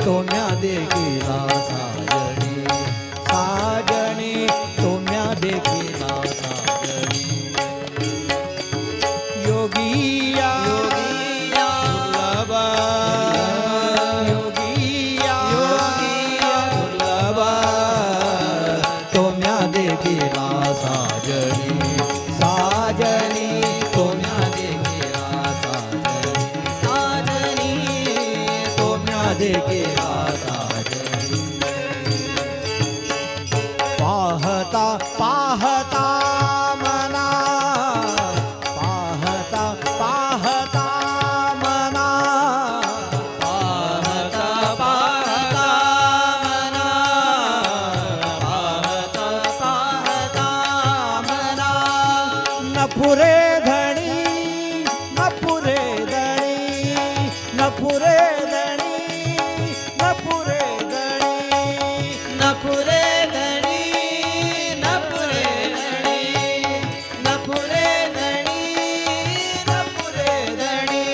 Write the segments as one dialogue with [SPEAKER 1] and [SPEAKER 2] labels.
[SPEAKER 1] तुम्या देखिला साजणी, साजणी तुम्या देखिला साजणी. योगिया योगिया दुर्लभ, योगिया योगिया दुर्लभ तुम्या देखिला साजणी, साजणी तुम्या देखिला साजणी, साजणी तुम्या देखिला साजणी. पाहता पाहता मना, पाहता पाहता मना, पाहता पाहता मना, पाहता पाहता मना. न पुरे धणी, न पुरे धणी, न पुरे धणी, न पुरे धणी, न पुरे धणी, न पुरे धणी, न पुरे धणी, न पुरे धणी.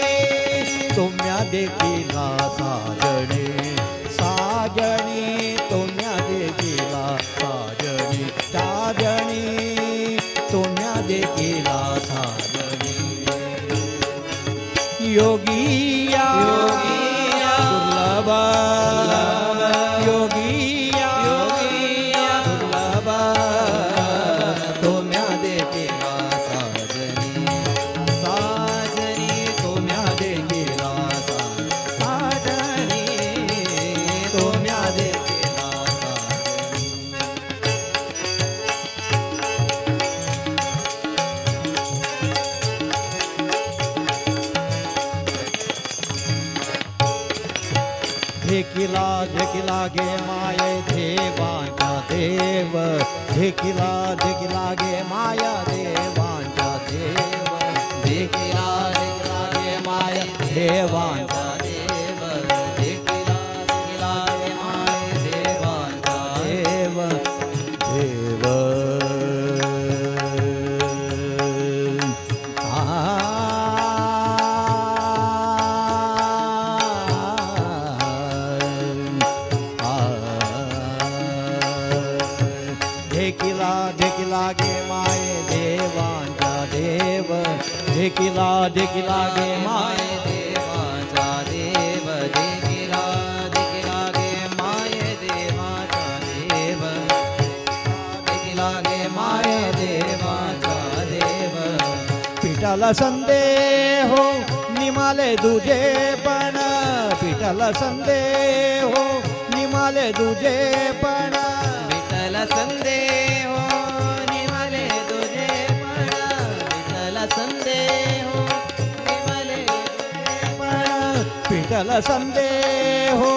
[SPEAKER 1] तुम्या देखिला साजणी, साजणी तुम्या देखिला साजणी, साजणी तुम्या देखिला साजणी. योगिया योगिया दुर्लभ, योगिया योगिया दुर्लभ तुम्या देखिला साजणी, साजणी तुम्या देखिला साजणी, तुम्या देखिला साजणी. देखिला देखिला गे माये देवांचा देव, देखिला देखिला गे माया देवांचा देव, देखिला देखिला गे माया देवांचा देव, देखिला देखिला गे माये देवांचा देव, देव. देखिला देखिला गे माये देवांचा देव, देखिला देखिला गे माये देवांचा देव, देखिला देखिला गे माये देवांचा देव, देखिला गे माये देवांचा देव. पिठाला संदेहो निमाले दुजे पण, पिठाला संदेहो निमाले दुजे पण, विठ्ठल संदेहो निमाले तुझे पण, विठ्ठल संदेहो निमाले तुझे पण, विठ्ठल संदेहो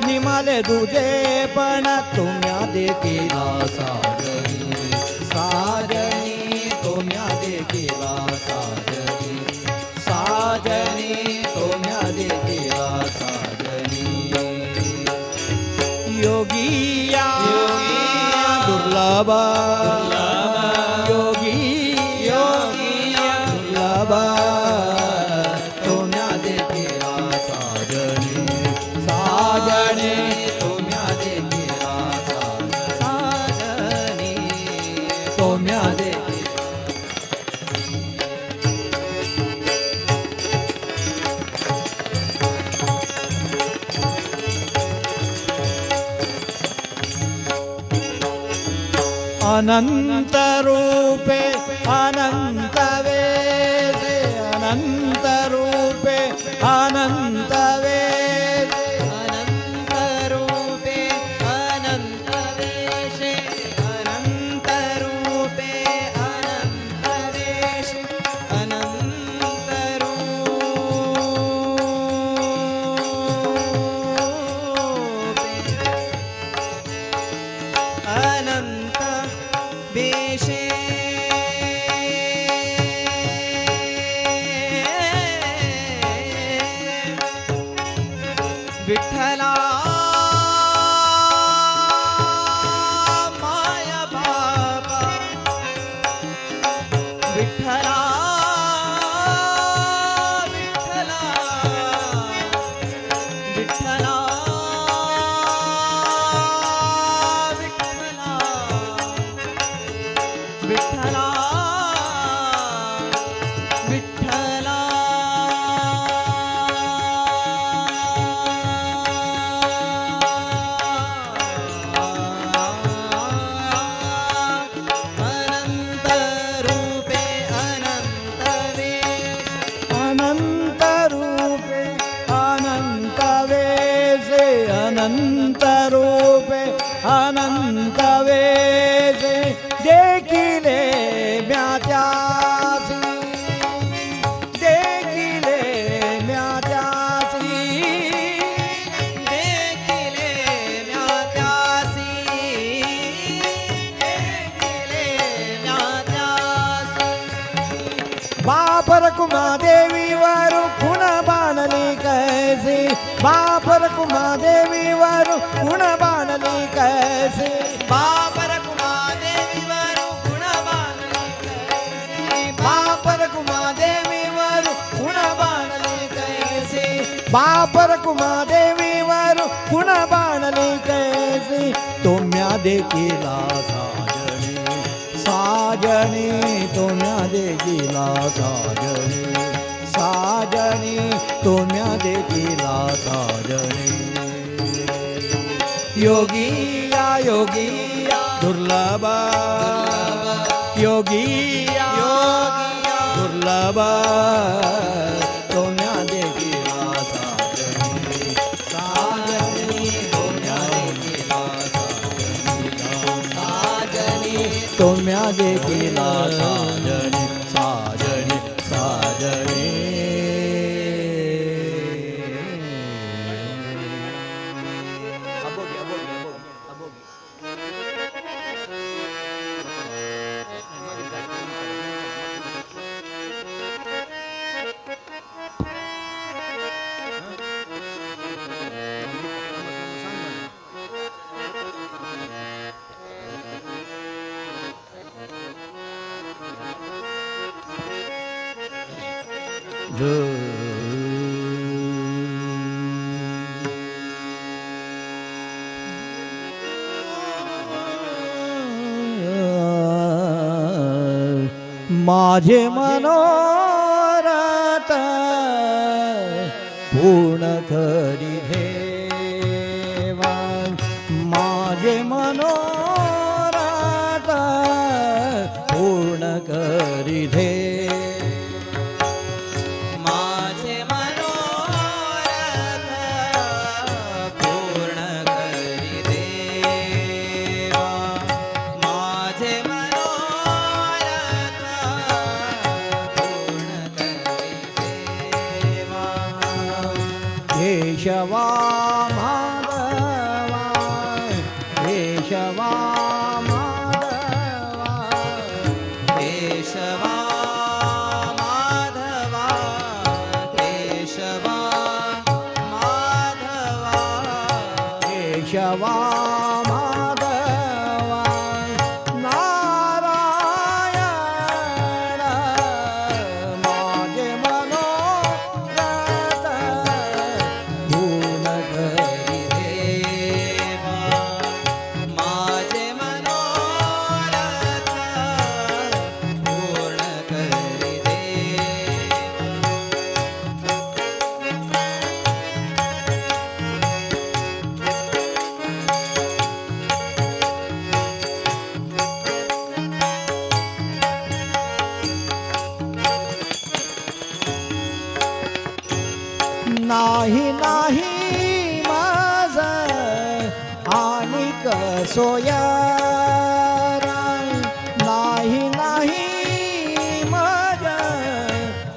[SPEAKER 1] निमाले तुझे पण. तुम्या देखिला साजणी, साजणी तुम्या देखिला साजणी, साजणी तुम्या देखिला साजणी. योगिया योगिया दुर्लभ, योगी योगिया दुर्लभ तुम्या देखिला साजणी, साजणी तुम्या देखिला साजणी, तुम्या देखिला. अनंत रूपे अनंत वेदे, अनंत रूपे अनंत वेदे, अनंत रूपे अनंत वेशे, अनंत रूपे अनंत वेशे, अनंत रूपे अनंत वेशे. विठ्ठला माया बाबा, विठ्ठला विठ्ठला विठ्ठला
[SPEAKER 2] अनंत रूपे अनंत वेशे देखिले म्या त्यासी देखिले म्या त्यासी
[SPEAKER 1] देखिले म्या त्यासी देखिले म्या त्यासी
[SPEAKER 2] बापर कुमादेवी वरु खुण बाणली कैसी बापर कुमादेवी वरु खुण बाणली कैसी
[SPEAKER 1] बापर कुमादेवी वरु गुण बाणली कैसी
[SPEAKER 2] बापर कुमादेवी वरु खुण बाणली कैसी बापर कुमादेवी वरु खुण बाणली कैसी तुम्या देखिला साजणी साजणी तुम्या देखिला साजणी साजणी तुम्या देखिला साजणी योगिया योगिया दुर्लभ योगिया दुर्लभ तुम्या देखिला साजणी साजणी तुम्या देखिला साजणी तुम्या देखिला साजणी साजणी साजणी माझे मनोरथ पूर्ण करी देवा माझे मनोरथ पूर्ण करी दे
[SPEAKER 1] माझे मनोरथ पूर्ण करी देवा माझे मनोरथ पूर्ण करी देवा
[SPEAKER 2] केशवा माधवा केशवा माधवा
[SPEAKER 1] केशवा माधवा केशवा माधवा
[SPEAKER 2] केशवा माधवा नारायण माझे मनोरथ पूर्ण करी
[SPEAKER 1] देवा माझे मनोरथ पूर्ण करी देवा
[SPEAKER 2] नाही नाही माझ आणि कसोयरा नाही नाही माझ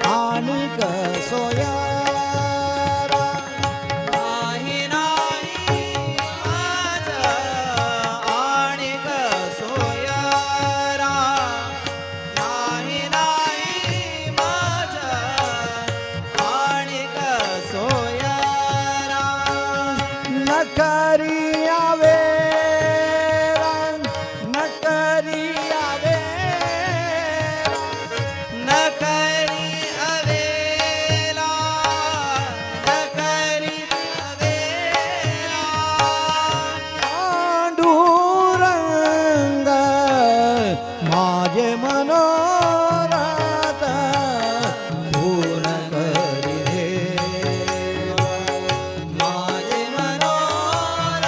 [SPEAKER 2] आणि कसोयरा
[SPEAKER 1] नाही नाही माझा आणिक सोयरा नाही नाही माझा आणिक सोयरा
[SPEAKER 2] न करिया वेरा न करिया वेरा
[SPEAKER 1] न करी अवेला न करी अवेला
[SPEAKER 2] पांडुरंग माझे मनोरथ पूर्ण करी दे
[SPEAKER 1] माझे मनोरथ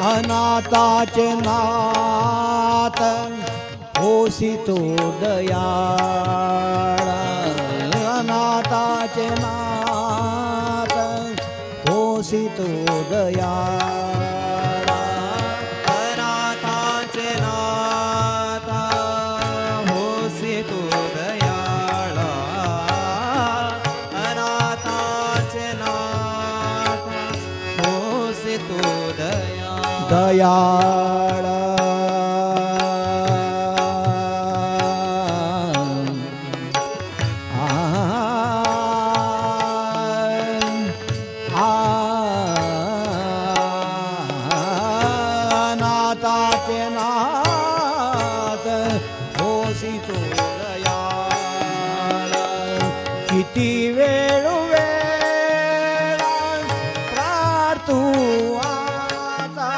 [SPEAKER 2] अनाथाचे नाथ होसी तो दयाळ अनाथाचे नाथ होसी तो दयाळ
[SPEAKER 1] अनाथांचे नाथ होसी तू दयाळा अनाथांचे नाथ होसी तू दयाळा
[SPEAKER 2] दयाळ नाथाचे नाथ होसी तो दयाळ किती वेळ प्रार्थू आता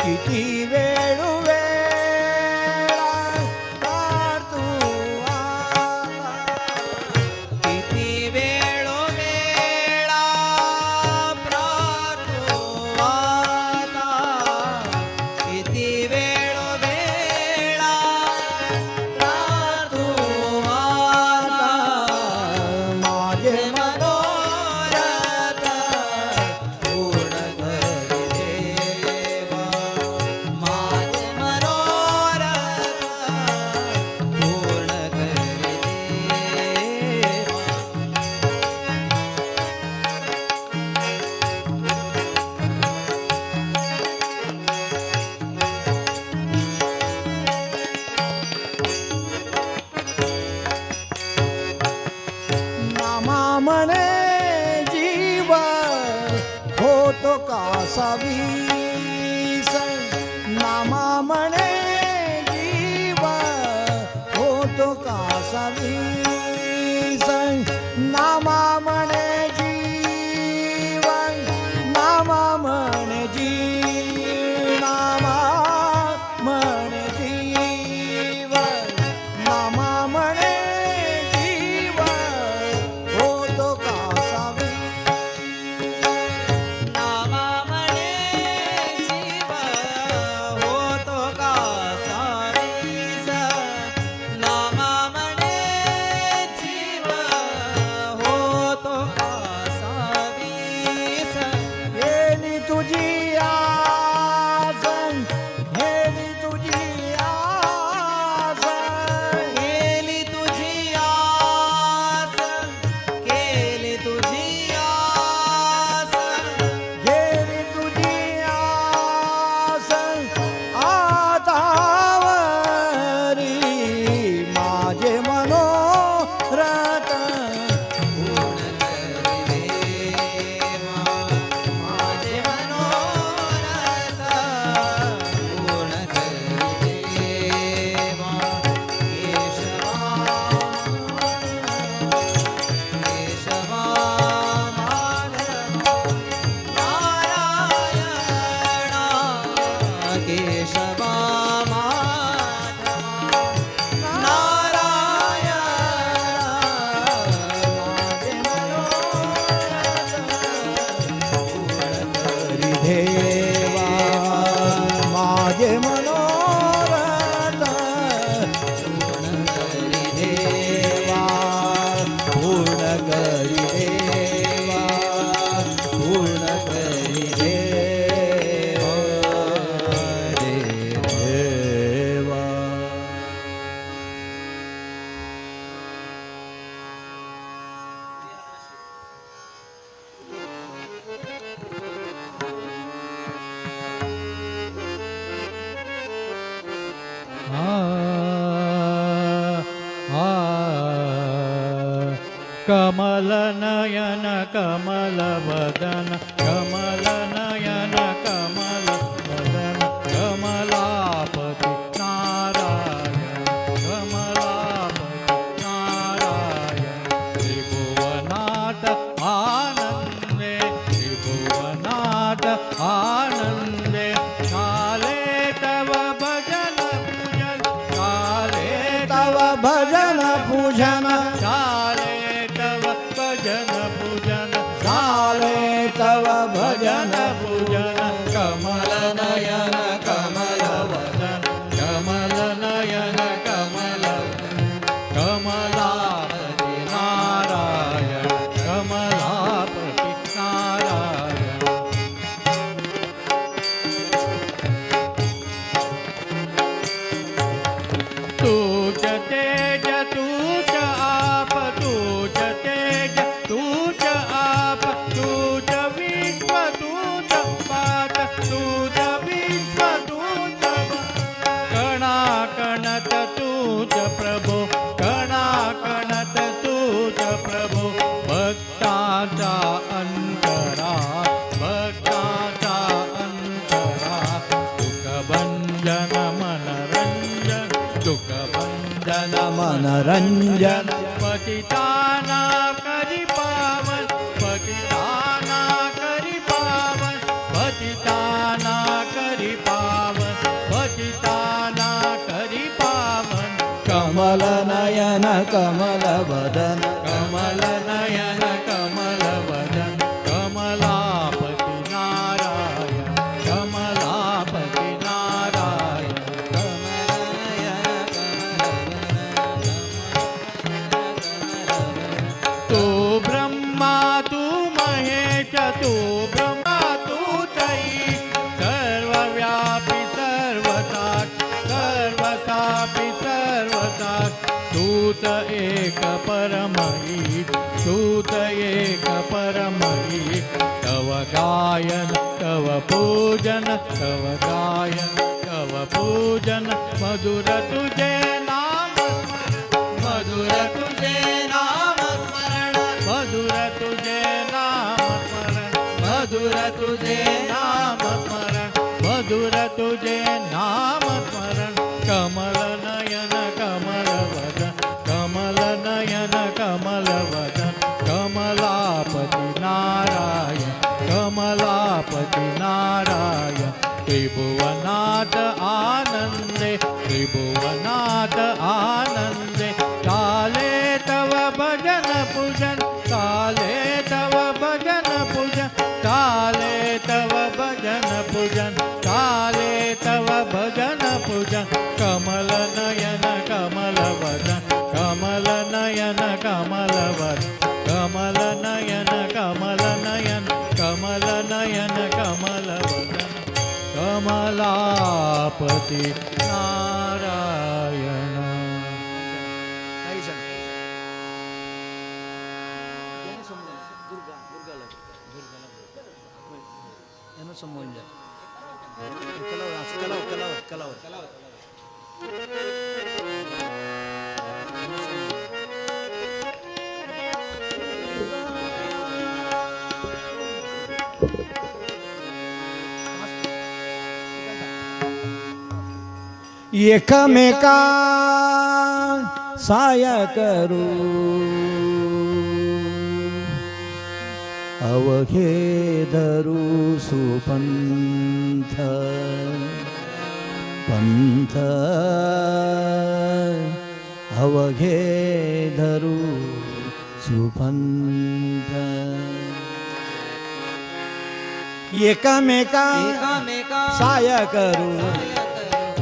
[SPEAKER 2] किती वेळ प्रार्थू आता
[SPEAKER 1] किती वेळा प्रार्थो आता किती वेळा प्रार्थो आता
[SPEAKER 2] माझे
[SPEAKER 1] मनोरथ पूर्ण करी देवा माझे मनोरथ पूर्ण करी देवा
[SPEAKER 2] नामा म्हणे जीव होतो कासा वीस नामा म्हणे जीव होतो कासा वीस नामा म्हणे जीवन नामा म्हणे नामा म्हणे जीवन नामा म्हणे जीवन होतो कासा
[SPEAKER 1] नामा म्हणे जीव होतो कासा वीस नामा म्हणे जीव होतो कासा वीस
[SPEAKER 2] गेली तुझी आस गेली तुझी आस
[SPEAKER 1] केली तुझी आस केली तुझी आस
[SPEAKER 2] गेली तुझी आस आतावरी माझे मनोरथ
[SPEAKER 1] पूर्ण करी देवा माझे मनोरथ पूर्ण करी देवा केशवा माधवा नारायणा केशवा माधवा
[SPEAKER 2] देवा माझे मनोरथ
[SPEAKER 1] पूर्ण करी
[SPEAKER 2] देवा पूर्ण करी देवा पूर्ण करी देवा देवा
[SPEAKER 3] कमल नयन कमल वदन कमल नयन कमल वदन कमलापति नारायण कमलापति नारायण त्रिभुवनाथ आनंदे त्रिभुवनाथ आनंदे काले तव भजन पूजन काले
[SPEAKER 2] तव भजन पूजन
[SPEAKER 3] चाले तव भजन पूजन
[SPEAKER 2] चाले तव भजन
[SPEAKER 3] भजन पूजन कमल
[SPEAKER 2] रंजन
[SPEAKER 3] पतिताना करी पावन पतिताना करी पावन पतिताना करी पावन पतिताना करी पावन
[SPEAKER 2] कमल नयन कमल वदन
[SPEAKER 3] कमल नयन कमल वदन कमलापति नारायण कमलापति नारायण तू ब्रह्मा तू महेश तू ब्रह्मा तू त्रयी सर्वव्यापी सर्वसाक्षी तूत एक परमयी तूत एक परमयी तव गायन तव पूजन तव गायन तव पूजन मधुर तुझे नाम मधुर तुझे नाम स्मरण मधुर तुझे नाम स्मरण मधुर तुझे नाम स्मरण मधुर तुझे नाम स्मरण कमल नयन कमल वदन कमल नयन कमल वदन कमलापति नारायण कमलापति नारायण त्रिभुवनाथ आनंदे त्रिभुवनाथ आनंदे काले तव भजन पूजन काले तव भजन पूजन काले तव भजन पूजन काले तव भजन पूजन कमल नयन कमल वदन कमल नयन कमल वदन कमल नयन कमल नयन कमल नयन कमल वदन कमलापति नारायण
[SPEAKER 2] एकमेका साय करू अवघे धरू सुपंथ पंथ अवघे धरू सुपंथ एकमेका
[SPEAKER 1] एकामेका
[SPEAKER 2] साय करू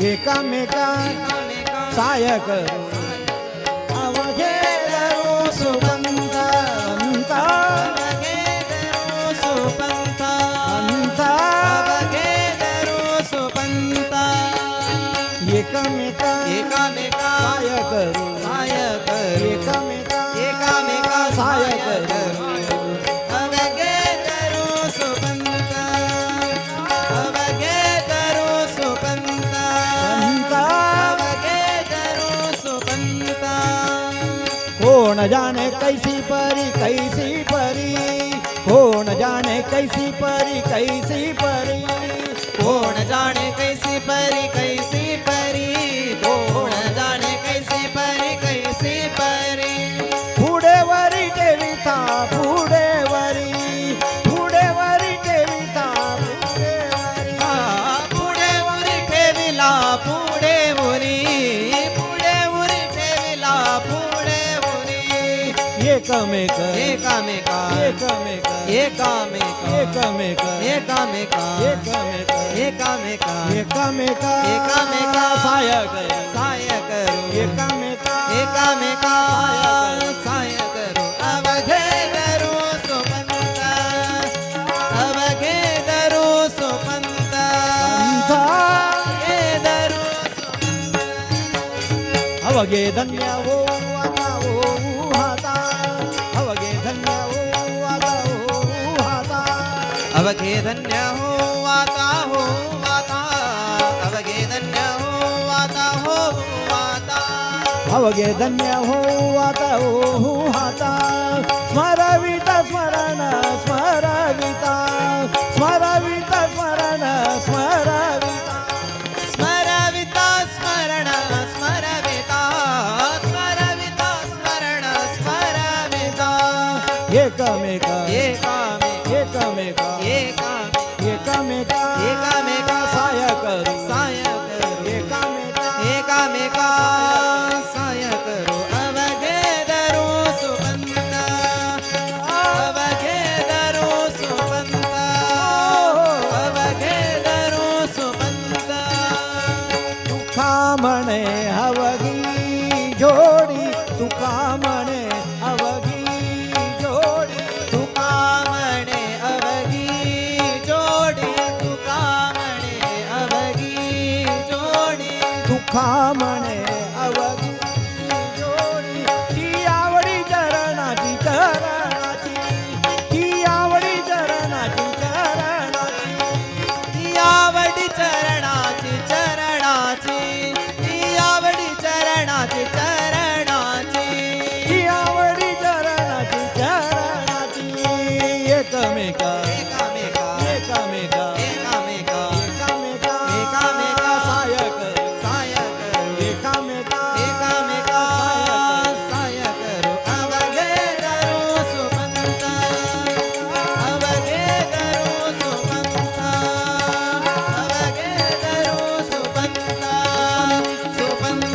[SPEAKER 2] एकामेका साय करू अवघे धरू सुपंथ एकामेका
[SPEAKER 1] एकामेका
[SPEAKER 2] साय करू
[SPEAKER 1] साय करू
[SPEAKER 2] एकामेका
[SPEAKER 1] एकामेका
[SPEAKER 2] साय करू
[SPEAKER 1] अवगे करू सुपंत अवगे करू सुपंत अवगे करू सुपंत
[SPEAKER 2] कोण जाने कैसी परी कोण जाने कैसी परी
[SPEAKER 1] कोण जाने कैसी परी कोण जाने कैसी परी
[SPEAKER 2] पुढे वरी ठेविता पुढे वरी ठेविता
[SPEAKER 1] पुढे उरी ठेविला पुढे उरी ठेविला पुढे उरी
[SPEAKER 2] एकमेक
[SPEAKER 1] एकामेका
[SPEAKER 2] एकमेक
[SPEAKER 1] एकामेका
[SPEAKER 2] एकमेक
[SPEAKER 1] एकामेका
[SPEAKER 2] एकमेक
[SPEAKER 1] एकामेका
[SPEAKER 2] एकामेका
[SPEAKER 1] एकामेका
[SPEAKER 2] साय करू
[SPEAKER 1] साय करू
[SPEAKER 2] एकामेका
[SPEAKER 1] एकामेका साय करू अवघे करू सुपंत अवघे करू सुपंत अवघे करू
[SPEAKER 2] अवघे धन्य हो आता हो हाता अवघे धन्य हो आता हो हाता
[SPEAKER 1] अवघे धन्य हो आता अवघे धन्य हो आता
[SPEAKER 2] अवघे धन्य हो आता हो हाता स्मरविता स्मरण स्मरविता स्मरविता स्मरण स्मरविता
[SPEAKER 1] स्मरविता स्मरण स्मरविता स्मरविता
[SPEAKER 2] ಏಕಮೇಕ
[SPEAKER 1] ಏಕಾಮೇಕ
[SPEAKER 2] ಏಕಮೇಕ
[SPEAKER 1] ಏಕಾಮೇಕ
[SPEAKER 2] ಏಕಮೇಕ ಸಹಾಯಕರು
[SPEAKER 1] ಸಾಯಕರು
[SPEAKER 2] ಏಕಮೇಕ
[SPEAKER 1] ಏಕಾಮೇಕ ಸಾಯಕರು ಅವಘೇದರು ಸುಬಂತ ಅವಘೇದರು ಸುಬಂತ ಅವಘೇದರು ಸುಬಂತ
[SPEAKER 2] ತುಕಾಮಣೆ ಅವಗಿ ಜೋಡಿ ತುಕಾಮಣೆ ಅವಗಿ ಜೋಡಿ
[SPEAKER 1] ತುಕಾಮಣೆ ಅವಗಿ ಜೋಡಿ ತುಕಾಮಣೆ ಅವಗಿ ಜೋಡಿ
[SPEAKER 2] ತುಕಾಮಣೆ ಅವಗಿ ಜೋಡಿ ती आवडी चरणाची चरणाची ती आवडी चरणाची चरणाची
[SPEAKER 1] आवडी चरणाची चरणाची ती आवडी चरणाची चरणाची
[SPEAKER 2] ती आवडी चरणाची चरणाची एकमेका
[SPEAKER 1] एकामेका
[SPEAKER 2] एकमेका
[SPEAKER 1] एकामेका
[SPEAKER 2] एकमेका
[SPEAKER 1] एकामेका
[SPEAKER 2] सहाय्यक
[SPEAKER 1] सायकरू
[SPEAKER 2] एकमेका
[SPEAKER 1] एकामेका सायकरू अवघेದರು सुबंत अवघेದರು सुबंत अवघेದರು सुबंत सुबंत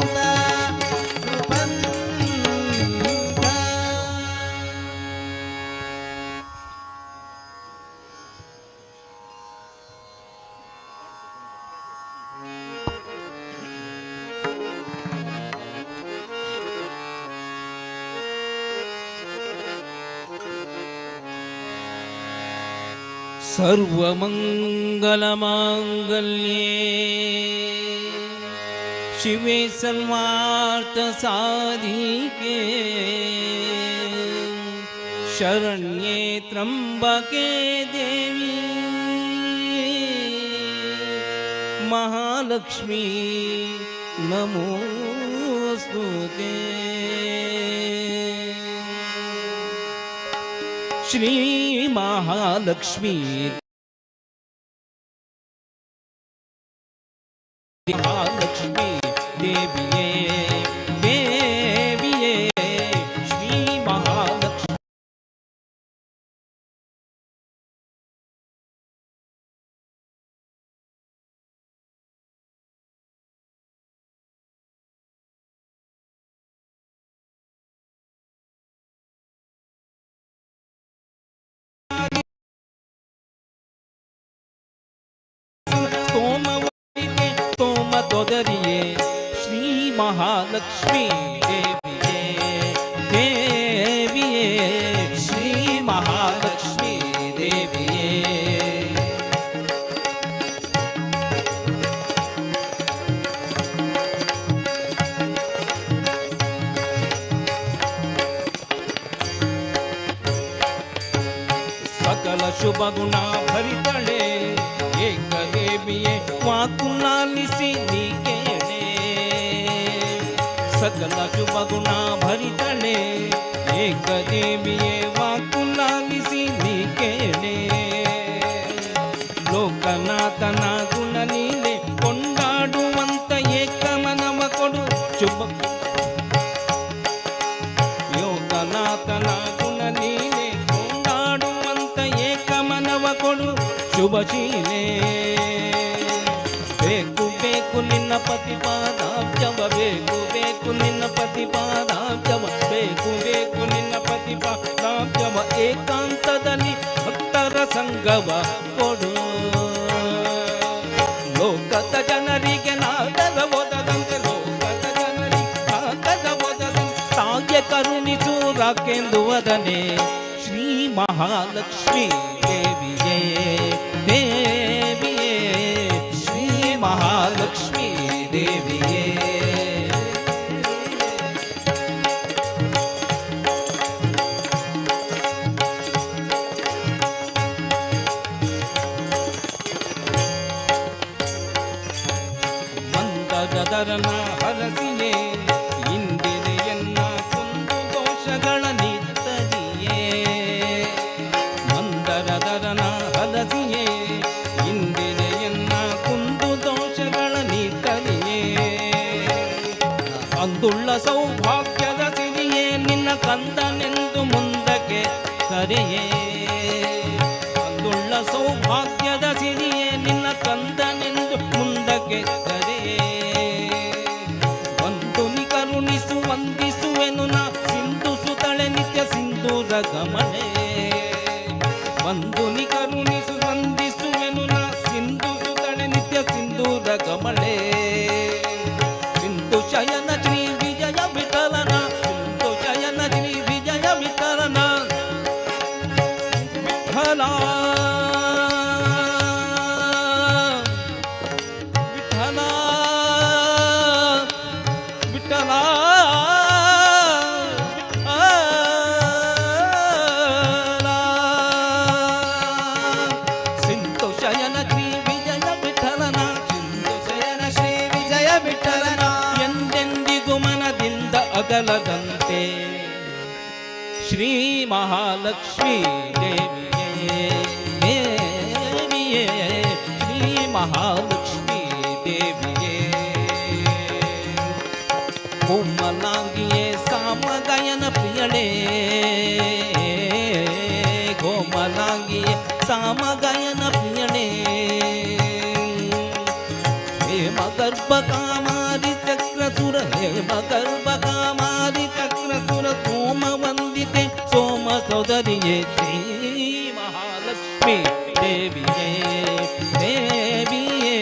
[SPEAKER 4] सर्वमंगलमांगल्ये शिवे सर्वार्थ साधिके शरण्ये त्र्यंबके देवी महालक्ष्मी नमोस्तुते श्री महालक्ष्मी महालक्ष्मी देविये देविये श्री महालक्ष्मी तोदरिये श्री महालक्ष्मी देविये देविये श्री महालक्ष्मी देविये सकल शुभ गुण भरितळे एक देविये वाकुलालिसी नीकेणे सकल शुभ गुण भरितळे एक देविये वाकुलालिसी नीकेणे लोकनाथನ ಗುಣ ನೀನೆ ಕೊಂಡಾಡುವಂತ ಏಕಮನವ ಕೊಡು ಶುಭ ಯೋಗನಾಥನ ಗುಣ ನೀನೆ ಕೊಂಡಾಡುವಂತ ಏಕಮನವ ಕೊಡು ಶುಭಶೀಲೆ ಬೇಕು ಬೇಕು ನಿನ್ನ ಪತಿಪಾದಾಬ್ಜವ ಬೇಕು ಬೇಕು ನಿನ್ನ ಪತಿಪಾದಾಬ್ಜವ ಬೇಕು ಬೇಕು ನಿನ್ನ ಪತಿಪಾದಾಬ್ಜವ ಏಕಾಂತದಲ್ಲಿ ಭಕ್ತರ ಸಂಗವ ಕೊಡು ಲೋಕದ ಜನರಿಗೆ ನಾಟದ ಓದದಂತೆ ಲೋಕದ ಜನರಿಗೆ ನಾಟದ ಓದದಂತೆ ತಾಗೆ ಕರುಣಿಸು ರಾಕೆಂದು ವದನೆ ಶ್ರೀ ಮಹಾಲಕ್ಷ್ಮೀ ದೇವಿಯೇ ದೇವಿಯೇ ಶ್ರೀ ಮಹಾಲಕ್ಷ್ಮೀ ದೇವಿಯೇ ಮಂದದರನ ಹರಸಿಯೇ ಇಂದಿರೆಯನ್ನ ಕೊಂದು ದೋಷಗಳ ನಿತ್ತದಿಯೇ ಮಂದರದರನ ಹರಸಿಯೇ ಇಂದಿರೆಯನ್ನ ಕೊಂದು ದೋಷಗಳ ನಿತ್ತದಿಯೇ ಅಂದುಳ್ಳ ಸೌಭಾಗ್ಯದ ಸಿರಿಯೇ ನಿನ್ನ ಕಂದನೆಂದು ಮುಂದಕ್ಕೆ ಧರೆಯೇ ಅಂದುಳ್ಳ ಸೌಭಾಗ್ಯದ ಸಿರಿಯೇ ನಿನ್ನ ಕಂದನೆಂದು ಮುಂದಕ್ಕೆ ಧರೆಯೇ ವಂದುನಿ ಕರುಣಿಸು ವಂದಿಸುವೆನು ನಾ ಸಿಂಧು ಸುತಳೆ ನಿತ್ಯ ಸಿಂಧೂರ ಗಮನೆ ವಂದುನಿ ಕರುಣಿಸು ವಂದಿಸುವೆನು ನಾ ಸಿಂಧು ಸುತಳೆ ನಿತ್ಯ ಸಿಂಧೂರ ಗಮಳೆ ಸಿಂಧು ಶಯನ ಶ್ರೀ ವಿಜಯ ವಿಠಲನ ಸಿಂಧು ಶಯನ ಶ್ರೀ ವಿಜಯ ವಿಠಲನ ವಿಠಲ ವಿಠಲ ವಿಠಲ ಸಿಂಧು ಶಯನ ಶ್ರೀ ವಿಜಯ ವಿಠಲನ ಸಿಂಧು ಶಯನ ಶ್ರೀ ವಿಜಯ ವಿಠಲನ ಎಂದೆಂದಿಗೂ ಮನದಿಂದ ಅಗಲದಂತೆ ಶ್ರೀ ಮಹಾಲಕ್ಷ್ಮೀ ದೇವಿಯೇ ದೇವಿಯೇ ಶ್ರೀ ಮಹಾಲಕ್ಷ್ಮೀ ದೇವಿಯೇ ಕೋಮಲಾಂಗಿಯೇ ಸಾಮಗಾಯನ ಪ್ರಿಯಳೇ ಕೋಮಲಾಂಗಿಯೇ ಸಾಮಗಾಯನ ಪ್ರಿಯಳೇ ಹೇಮ ಗರ್ಭ ಕಾಮಾರಿ ಚಕ್ರಸುರ ಹೇಮ ಗರ್ಭ ಕಾಮಾರಿ ಚಕ್ರಸುರ ಸೋಮ ವಂದಿತೆ ಸೋಮ ಸೋದರಿಯೇ ಶ್ರೀ ಮಹಾಲಕ್ಷ್ಮೀ ದೇವಿಯೇ ದೇವಿಯೇ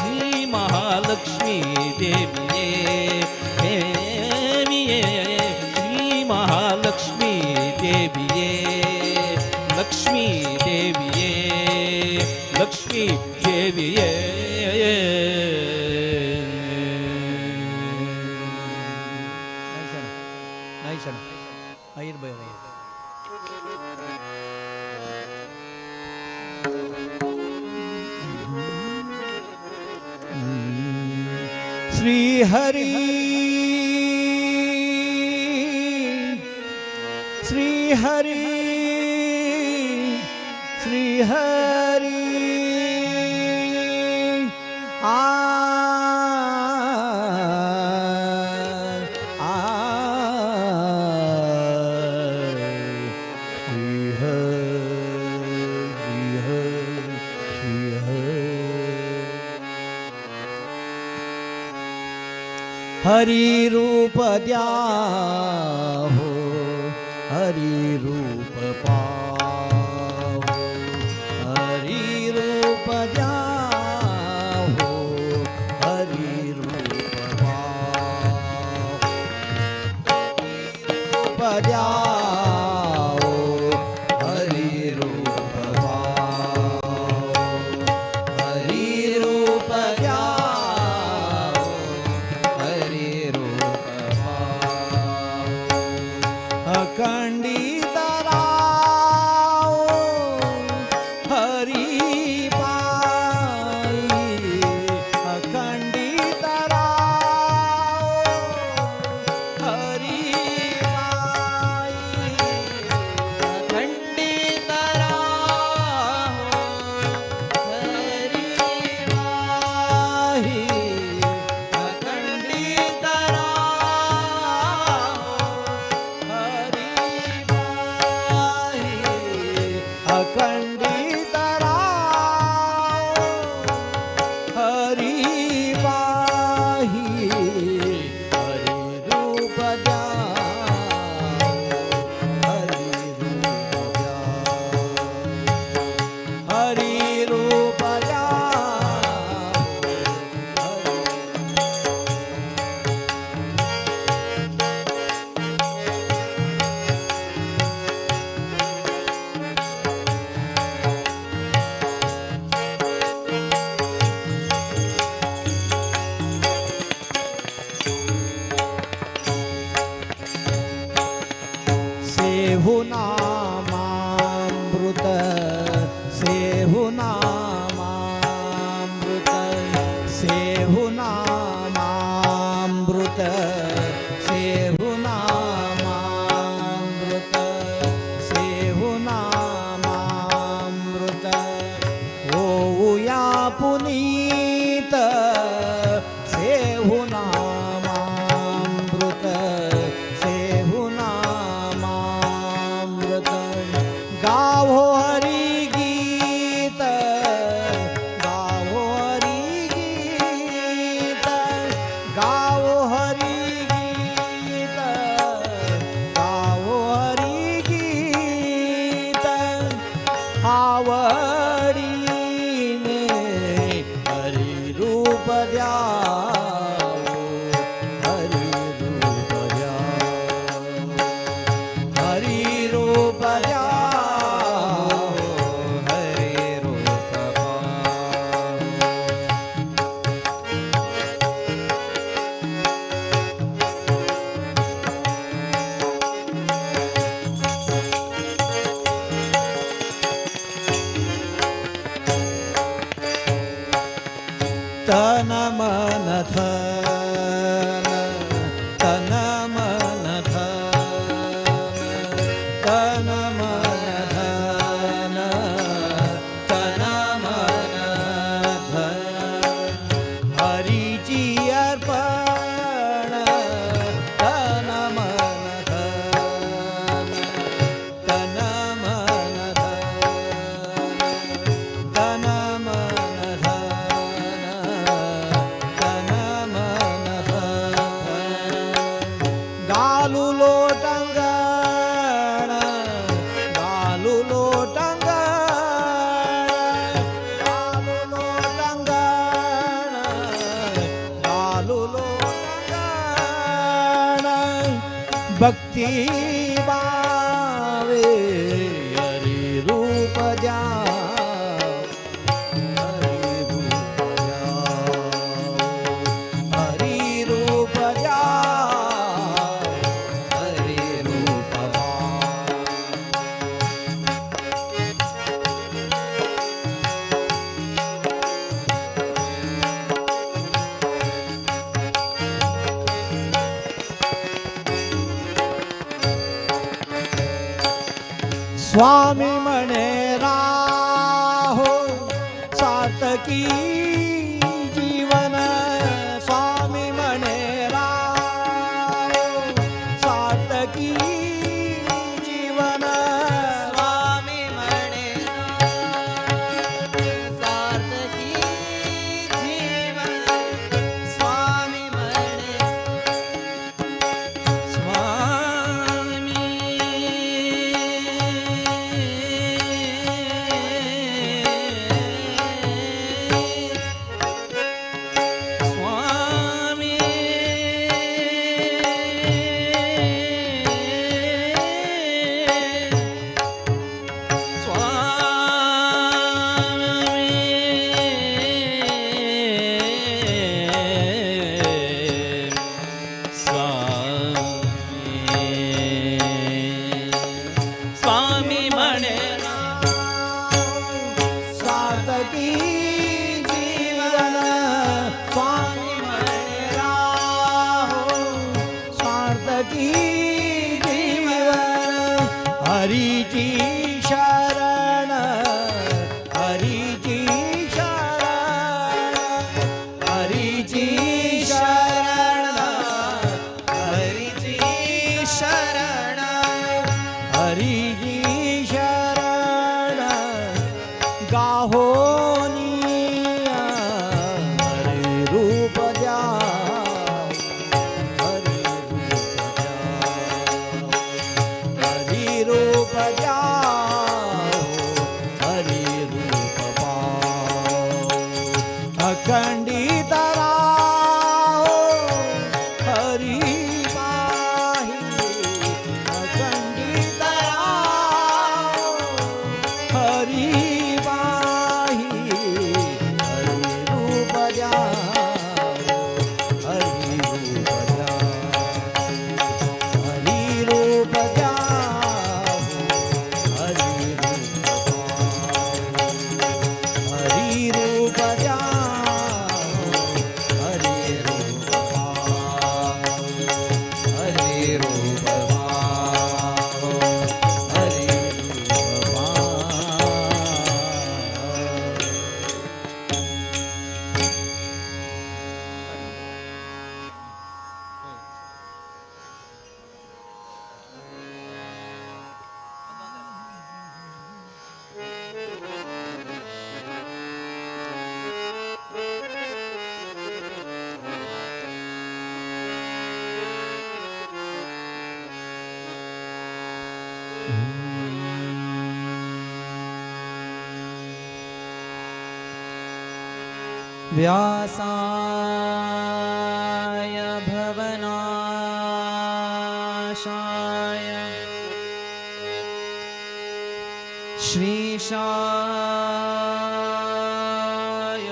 [SPEAKER 4] ಶ್ರೀ ಮಹಾಲಕ್ಷ್ಮೀ ದೇವಿಯೇ ದೇವಿಯೇ ಶ್ರೀ ಮಹಾಲಕ್ಷ್ಮೀ ದೇವಿಯೇ ಲಕ್ಷ್ಮೀ ದೇವಿಯೇ ಲಕ್ಷ್ಮೀ ದೇವಿಯೇ
[SPEAKER 2] ನೈಷಣ ಐರ್ ಬೈ ಶ್ರೀ ಹರಿ ಶ್ರೀ ಹರಿ ಶ್ರೀ ಹರಿ ಆ हरि रूप द्याहो हरि रूप पाहो हरि रूप द्याहो हरि रूप पाहो रूप द्याहो हरि रूप पाहो हरि रूप द्याहो हरि रूप पाहो अखंडित राव हरि पाई अखंडित राव हरि पाई अखंडित राव हरि पाई अखंडित राव हरि पाई अखंडित राव हरि पाही हरि रूप जाओ हरि रूप जाओ हरि रूप जाओ सेहु नामामृत सेहु नामामृत सेहु नामामृत सेहु नामामृत सेहु नामामृत ओऊ या पुनीत सेहु नामामृत सेहु नामामृत हरि रूप जाओ
[SPEAKER 1] हरि रूप पाओ।
[SPEAKER 2] तन मन धन तन मन धन तन मन धन तन मन धन हरि जी अर्पण तन मन धन तन मन धन तन मन धन तन मन धन गालू लोटंगण गालू लोटंगण गालू लोटंगण गालू लोटंगण भक्ति भावे हरि रूप जाओ हरि रूप जाओ हरि रूप जाओ
[SPEAKER 1] हरि रूप पाओ।
[SPEAKER 2] स्वामी मने राहो सार्थकी जीवन स्वामी मने राहो सार्थकी जीवन
[SPEAKER 1] स्वामी मणे सार्थकी जीवन स्वामी मणे स्वामी मणे
[SPEAKER 2] सार्थकी जीवन स्वामी मने राहो सार्थकी जीवन हरि जी शरण हरि जी शरण हरि जी शरण
[SPEAKER 1] हरि जी शरण
[SPEAKER 2] हरि जी शरण गाहो निया हरि रूप जाओ हरि रूप जाओ हरि रूप पाओ अखंडित राहो हरि पाहि अखंडित राहो हरि पाहि हरि रूप जाओ हरि रूप जाओ हरि रूप जाओ हरि रूप पाओ हरि रूप जाओ हरि रूप पाओ
[SPEAKER 1] हरि रूप पाओ हरि रूप पाओ। व्यासाय भवनाशाय श्रीशाय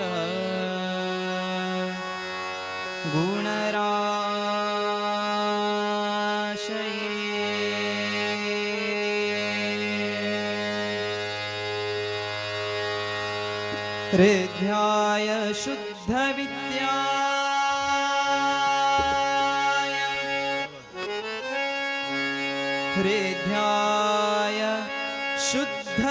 [SPEAKER 1] गुणराशये हृद्याय शुद्धविद्याय हृद्याय शुद्धविद्याय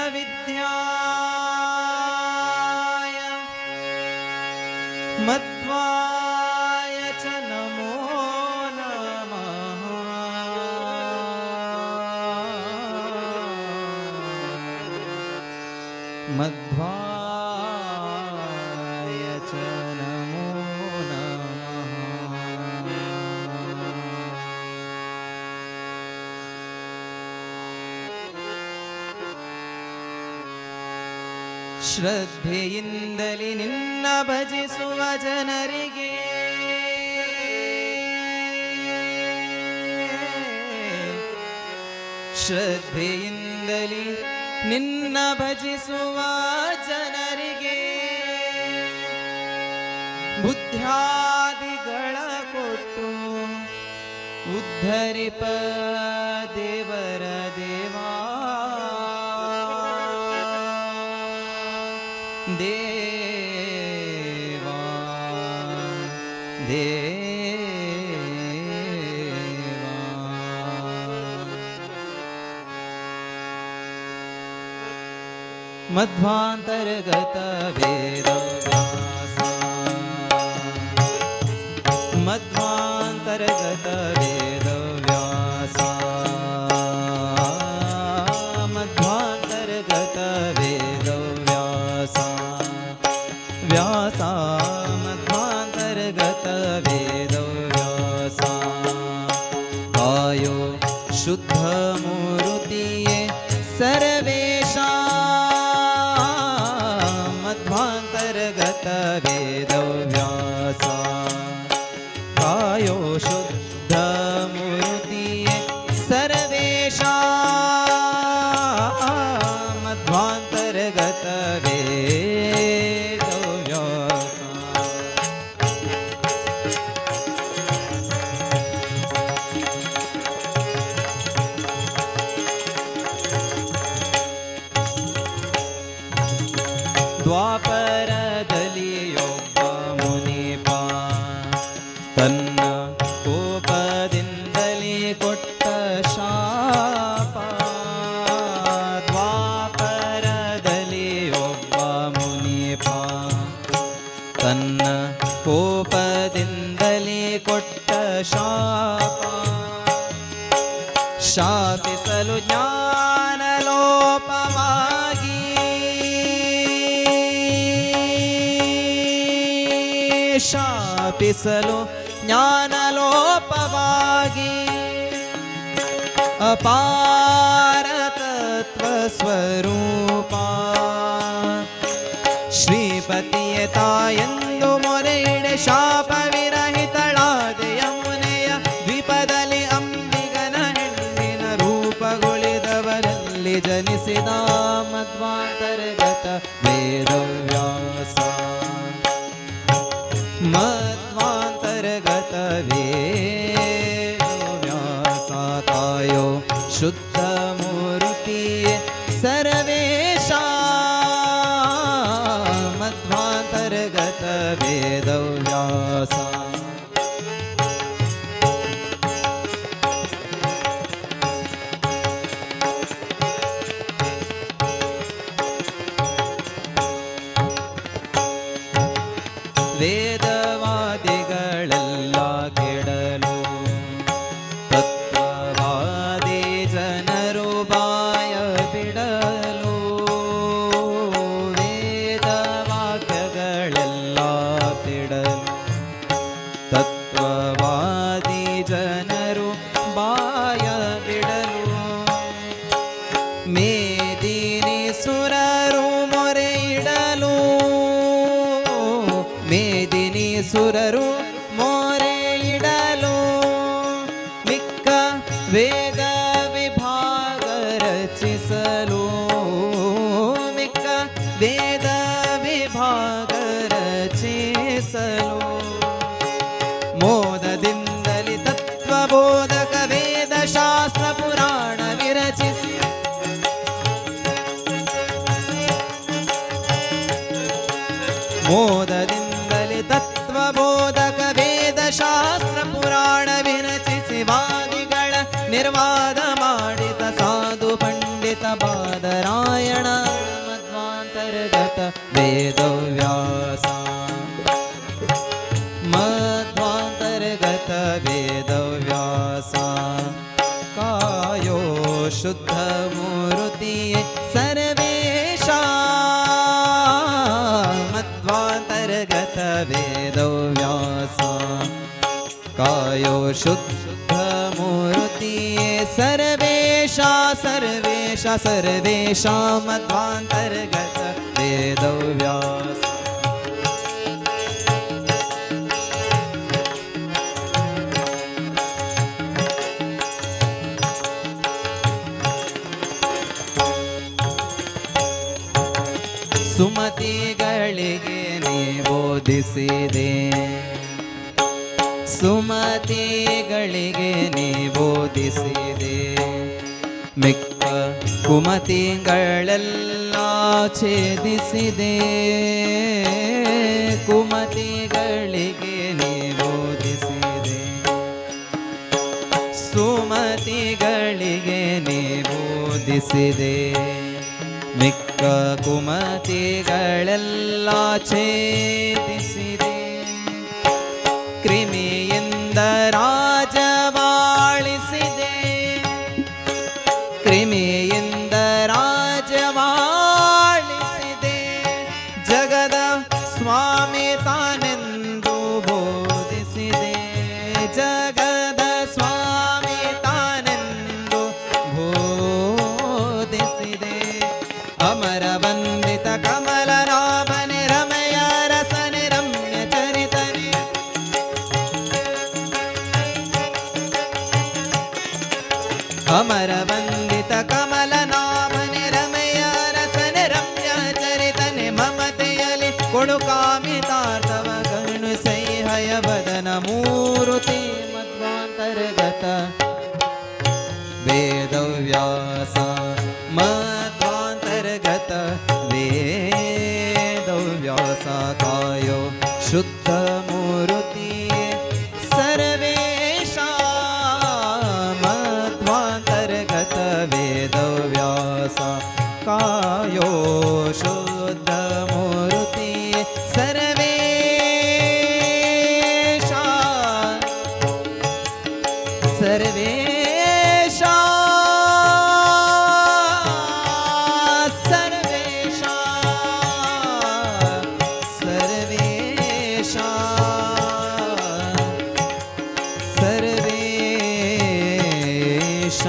[SPEAKER 1] मध्वाय च नमो नमः मध्वाय च नमो नमः ಶ್ರದ್ಧೆಯಿಂದಲಿ ನಿನ್ನ ಭಜಿಸುವ ಜನರಿಗೆ ಶ್ರದ್ಧೆಯಿಂದಲಿ ನಿನ್ನ ಭಜಿಸುವ ಜನರಿಗೆ ಬುದ್ಧ್ಯಾದಿಗಳ ಕೊಟ್ಟು ಉದ್ಧರಿಪ ದೇವರ ದೇವಾ ದೇವಾ ದೇವಾ ಮಧ್ವಾಂತರ್ಗತ ವೇದವ್ಯಾಸ ಮಧ್ವಾಂತರ್ಗತ ವೇದವ್ಯಾಸ ಮಧ್ವಾಂತರ್ಗತ ವೇದವ್ಯಾಸ ವ್ಯಾಸ ಮಧ್ವಾಂತರ್ಗತ ವೇದವ್ಯಾಸ ಆಯೋ ಶುದ್ಧ ಮೂರುತಿಯೇ ಸರ್ವೇಶ ಮಧ್ವಾಂತರ್ಗತ ವೇದವ್ಯಾಸ ಆಯೋ ಶುದ್ಧ ಮೂರುತಿಯೇ ಸರ್ವೇಶ ಮಧ್ವಾಂತರ್ಗತ ವೇದವ್ಯಾಸ ದ್ವಾಪರದಲ್ಲಿ ಒಬ್ಬ ಮುನಿಪ ತನ್ನ ಕೋಪದಿಂದಲೇ ಕೊಟ್ಟ ಶಾಪ ದ್ವಾಪರದಲ್ಲಿ ಒಬ್ಬ ಮುನಿಪ ತನ್ನ ಕೋಪದಿಂದಲೇ ಕೊಟ್ಟ ಶಾಪ ಶಾಪಿಸಲು ಜ್ಞಾನಲೋಪವಾಗಿ ಶಾಪಿಸಲು ಜ್ಞಾನಲೋಪವಾಗಿ ಅಪಾರ ತತ್ವ ಸ್ವರೂಪ ಶ್ರೀಪತಿಯ ತಾಯೆಂದು ಮೊರೆಯಿಡೆ ಶಾಪ ವಿರಹಿತಳಾದ ಯಮುನೆಯ ದ್ವೀಪದಲ್ಲಿ ಅಂಬಿಗನ ಹೆಣ್ಣಿನ ರೂಪಗೊಳಿದವರಲ್ಲಿ ಜನಿಸಿದ ಮಧ್ವಾಂತರ್ಗತ ವೇದವ್ಯಾಸ ಮಧ್ವಾಂತರ್ಗತ ವೇದವ್ಯಾಸ ತಾಯೋ ಶುದ್ಧ ಮೂರ್ತಿಯೇ ಸರ್ವೇಶ ಮಧ್ವಾಂತರ್ಗತ ವೇದವ್ಯಾಸ ವೇದವಾದಿಗಳೆಲ್ಲ ಕೆಡಲು ತತ್ವವಾದಿ ಜನರು ಬಾಯ ಬಿಡಲು ವೇದವಾಕ್ಯಗಳೆಲ್ಲ ಬಿಡಲು ತತ್ವವಾದಿ ಜನರು ಬಾಯ ಬಿಡಲು ಮೇದಿನಿ ಸುರರು ಮೊರೆ ಇಡಲು ಮೇದಿನಿ ಸುರರು ಮೊರೆ ಇಡಲು ಮಿಕ್ಕ ವೇದ ವಿಭಾಗ ರಚಿಸಲು ವೇದ ವಿಭಾಗ ರಚಿಸಲು ಮೋದದಿಂದಲಿ ತತ್ವಬೋಧಕ ವೇದ ಶಾಸ್ತ್ರ ಪುರಾಣ ವಿರಚಿಸಿ ಮೋದದಿಂದಲಿ ತತ್ವಬೋಧಕ ವೇದ ಶಾಸ್ತ್ರ ಪುರಾಣ ವಿರಚಿಸಿ ವಾದಿಗಳ ನಿರ್ವಾದ ಮಾಡಿದ ಸಾಧು ಪಂಡಿತ ಬಾದರಾಯಣ ಮಧ್ವಾಂತರ್ಗತ ವೇದವ್ಯಾಸ ಮಧ್ವಾಂತರ್ಗತ ವೇದವ್ಯಾಸ ಕಾಯೋ ಶುದ್ಧ ಮೂರುತಿಯೇ ಸರ್ವೇಶ ಮಧ್ವಾಂತರ್ಗತ ವೇದವ್ಯಾಸ ಕಾಯೋ ಶುದ್ಧ ಮೂರುತಿಯೇ ಸರ್ವೇಶ ಸರ್ವೇಶ ಸರ್ವೇಶ ಮಧ್ವಾಂತರ್ಗತ ವೇದವ್ಯಾಸ ಸುಮತಿಗಳಿಗೆ ನೀ ಬೋಧಿಸಿದೆ ಸುಮತಿಗಳಿಗೆ ನೀ ಬೋಧಿಸಿದೆ ಮಿಕ್ಕ ಕುಮತಿಗಳೆಲ್ಲ ಛೇದಿಸಿದೆ ಕುಮತಿಗಳಿಗೆ ನೀ ಬೋಧಿಸಿದೆ ಸುಮತಿಗಳಿಗೆ ನೀ ಬೋಧಿಸಿದೆ ಮಿಕ್ಕ ಕುಮತಿಗಳೆಲ್ಲ ಛೇದಿಸಿದೆ ಕ್ರಿಮಿಯಿಂದ ರಾಜವಾಳಿಸಿದೆ ಕ್ರಿಮಿಯಿಂದ ರಾಜವಾಳಿಸಿದೆ ಜಗದ ಸ್ವಾಮಿ ತಾನೆಂದು ಬೋಧಿಸಿದೆ ಜಗದ ಸ್ವಾಮಿ ತಾನೆಂದು ಬೋಧಿಸಿದೆ ಅಮರ ವಂದಿತ ಕಮಲ ರಾಮನೆ ರಮಯ ರಸನೆ ರಮ್ಯ ಚರಿತನೆ ಅಮರ ವಂದಿತ ಕಮಲ ನಾಮನೆ ರಮಯ ರಸನೆ ರಮ್ಯ ಚರಿತನೆ ಮಮತೆಯಲಿ ಕೊಡು ಕಾಮಿತಾರ್ಥವ ಕರುಣು ಸೈಹಯ ವದನ ಮೂರುತಿ ಮಧ್ವಾಂತರ್ಗತ ವೇದವ್ಯಾಸ ಮಧ್ವಾಂತರ್ಗತ ವೇದವ್ಯಾಸ ಕಾಯೋ ಶುದ್ಧ ಮೂರುತಿ ಸರ್ವೇಶ ಮಧ್ವಾಂತರ್ಗತ ವೇದವ್ಯಾಸ ಕಾಯೋ ಶುದ್ಧ ಮೂರುತಿ ಸರ್ವೇಶ ಸರ್ವೇಶ ಸರ್ವೇಶ ಸರ್ವೇಶ ಸರ್ವೇಶ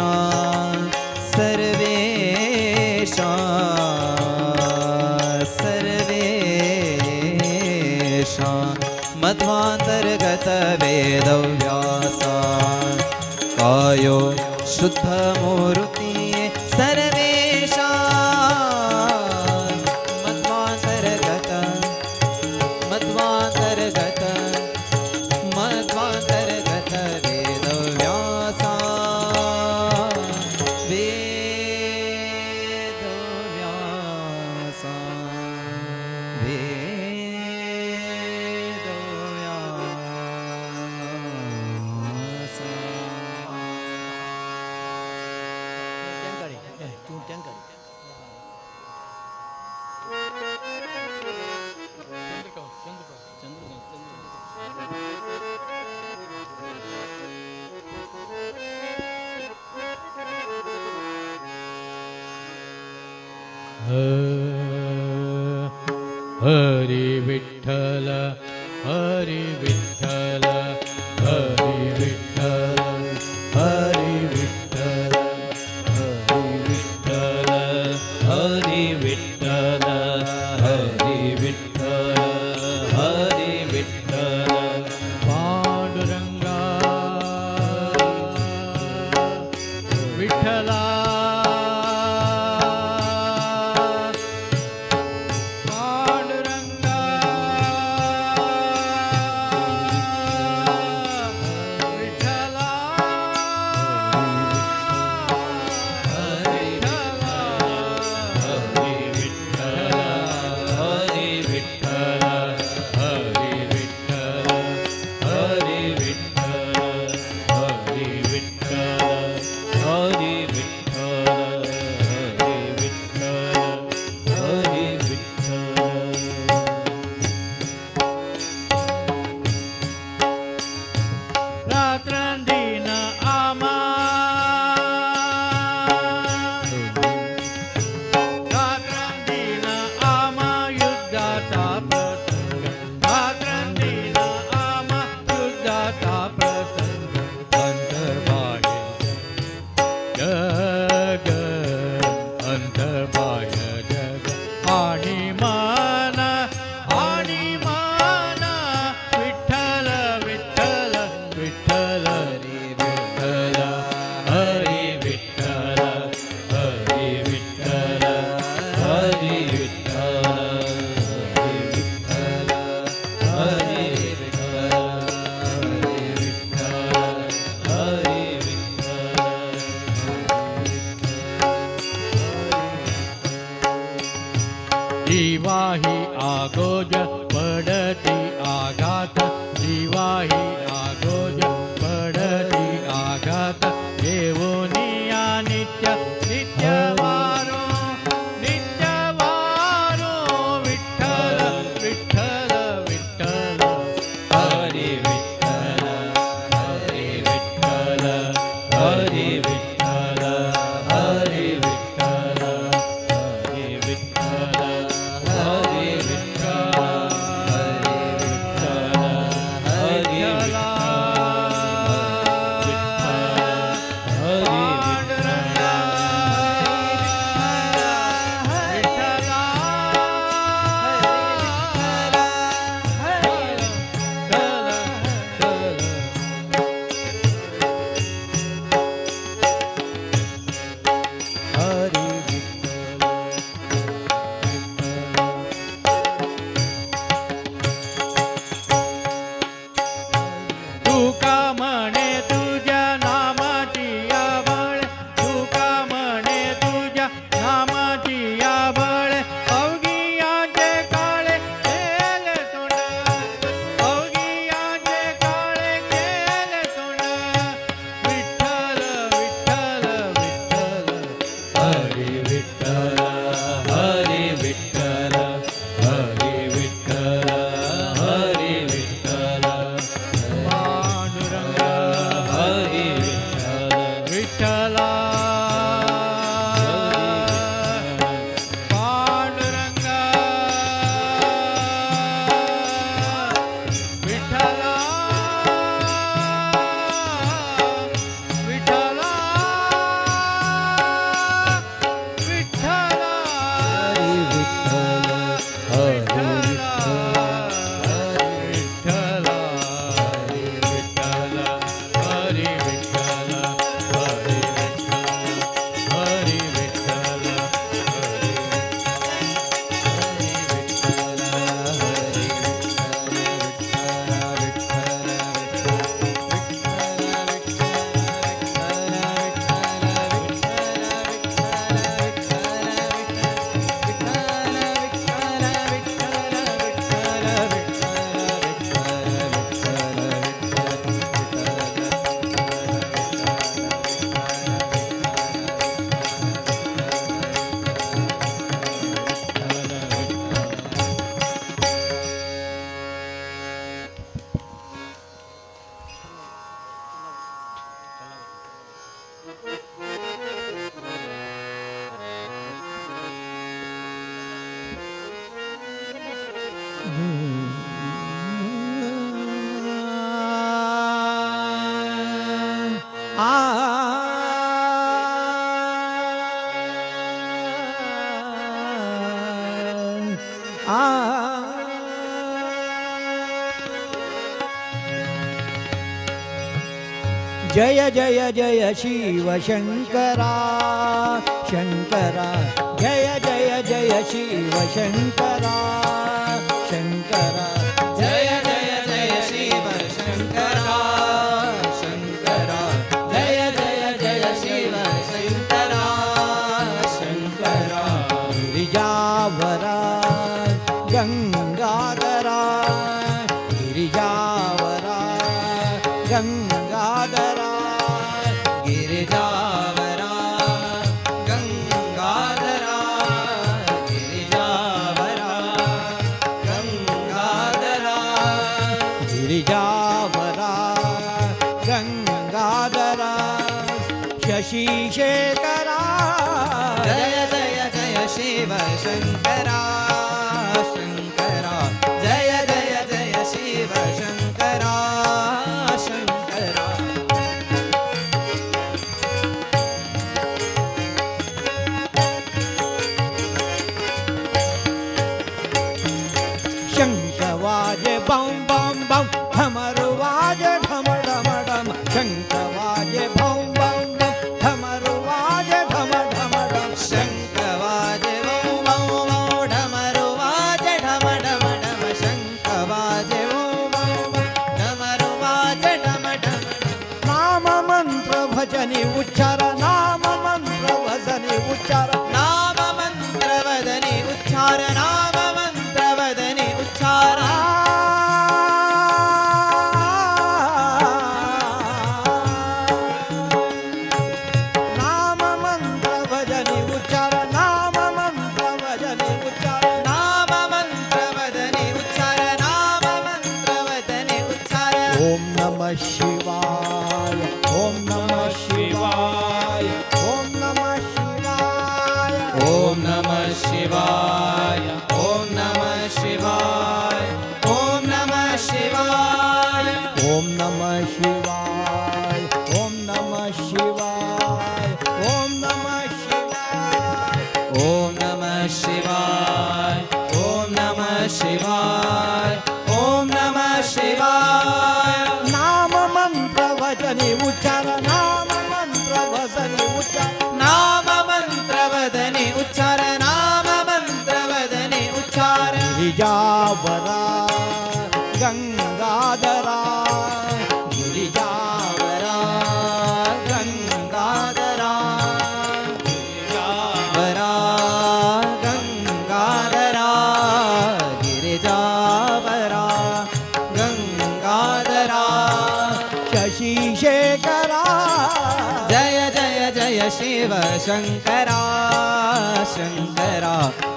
[SPEAKER 1] ಸರ್ವೇಶ ಸರ್ವೇಶ ಮಧ್ವಾಂತರ್ಗತ ವೇದವ್ಯಾಸ ಕಾಯೋ ಶುದ್ಧ ಮೂರುತಿ ಸರ್ವೇಶ ಮಧ್ವಾಂತರ್ಗತ ಮಧ್ವಾಂತರ್ಗತ ಮಧ್ವಾಂತರ್ಗತ ವೇದವ್ಯಾಸ ವೇದವ್ಯಾಸ
[SPEAKER 3] हरि विठ्ठल हरि विठ्ठल हरि विठ्ठल हरि विठ्ठल हरि विठ्ठल हरि विठ्ठल हरि विठ्ठल पांडुरंगा विठ्ठला जीवाही आगोज पडती आघात जीवाही आगोज पडती आघात देवोनिया नित्य नित्यवारो नित्यवारो विठ्ठल विठ्ठल विठ्ठल हरी विठ्ठल हरी विठ्ठल हरी विठ्ठल हरी विठ्ठल हरी विठ्ठल हरी विठ्ठल हरी तुका म्हणे तुझ्या नामाची आबळ तुका म्हणे तुझ्या नामाची आबळ अवघियाचे काळे केले तोंड अवघियाचे काळे केले तोंड विठ्ठल विठ्ठल विठ्ठल हरी विठ्ठल हरी विठ्ठल हरी विठ्ठल हरी विठ्ठल पांडुरंग हरी विठ्ठल विठ्ठला पांडुरंग विठ्ठला विठ्ठला विठ्ठला
[SPEAKER 2] जय जय जय शिव शंकरा शंकरा जय जय जय शिव शंकरा शंकरा
[SPEAKER 1] जय जय जय शिव शंकरा शंकरा जय जय जय शिव शंकरा शंकरा
[SPEAKER 2] गिरिजावरा गंगाधरा गिरिजावरा गंगाधरा
[SPEAKER 1] गिरिजावरा गंगाधरा गिरिजावरा गंगाधरा
[SPEAKER 2] गिरिजावरा गंगाधरा शशिशेखरा
[SPEAKER 1] जय जय जय शिव शंकरा शंकरा जय जय जय शिव शंकरा शंकरा
[SPEAKER 2] शंख वाजे बम बम बम ठमरू वाजे ठम ठम ठम शंख वाजे बम बम बम ठमरू वाजे ठम ठम ठम
[SPEAKER 1] शंख वाजे वो डमरू वाजे ढम ढम ढम शंख वाजे वो डमरू वाजे ढम ढम
[SPEAKER 2] नाम मंत्र भजनी उच्चार नाम मंत्र भजनी उच्चार
[SPEAKER 1] नाम मंत्र वदनी उच्चार नाम ॐ नमः शिवाय ॐ नमः शिवाय ॐ नमः शिवाय
[SPEAKER 2] ॐ नमः शिवाय ॐ नमः शिवाय ॐ नमः शिवाय
[SPEAKER 1] ॐ नमः शिवाय ॐ नमः शिवाय ॐ नमः शिवाय
[SPEAKER 2] नाम मंत्र वचनी उच्चार नाम मंत्र वचनी उच्चार
[SPEAKER 1] नाम मंत्र वदने उच्चार नाम मंत्र वदने उच्चार
[SPEAKER 2] गिरिजावरा गंगाधरा
[SPEAKER 1] गिरिजावरा गंगाधरा गिरिजावरा गंगाधरा गिरिजावरा गंगाधरा
[SPEAKER 2] शशिशेखरा
[SPEAKER 1] जय जय जय शिव शंकरा शंकरा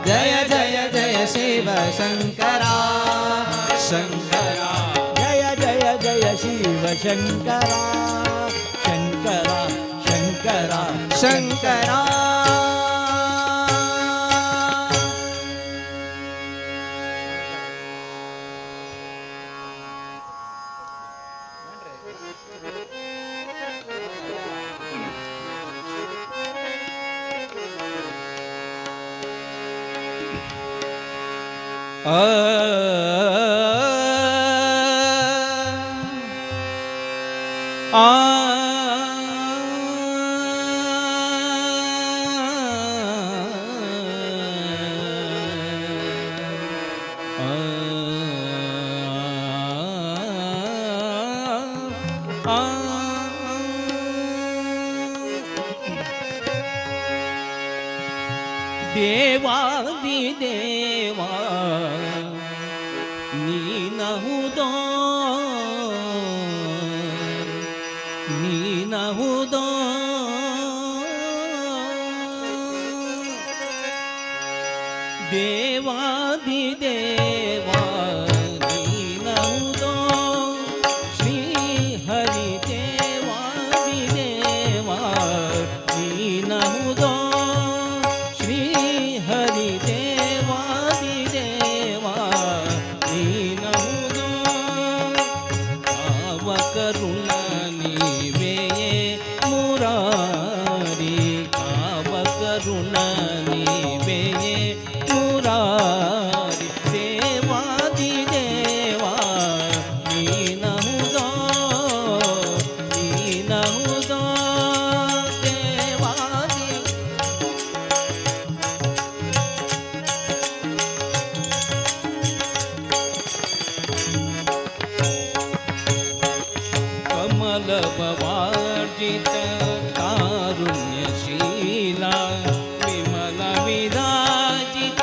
[SPEAKER 1] जय जय जय शिव शंकरा शंकरा
[SPEAKER 2] जय जय जय शिव शंकरा शंकरा शंकरा
[SPEAKER 1] शंकरा
[SPEAKER 4] ದೇವಾದಿ ದೇವ ನೀನಹುದೋ ನೀನಹುದೋ ದೇವಾದಿ ದೇವ ನೀನಹುದೋ ಶ್ರೀ ಹರಿ ದೇವಾದಿ ದೇವ ನೀನಹುದೋ ಶ್ರೀ ಹರಿ ದೇವಾದಿ ದೇವ ನೀನಹುದೋ ಕಾವಕರುಣ ನೀವೆಯೇ ಮುರಾರಿ ಕಾವಕರುಣ ನೀವೆಯೇ ಮುರಾರಿ ದೇವಾದಿ ದೇವ ನೀನಹುದೋ ನೀನಹುದೋ ದೇವಾದಿ कमलभवार्जित कारुण्यशीला विमल विराजित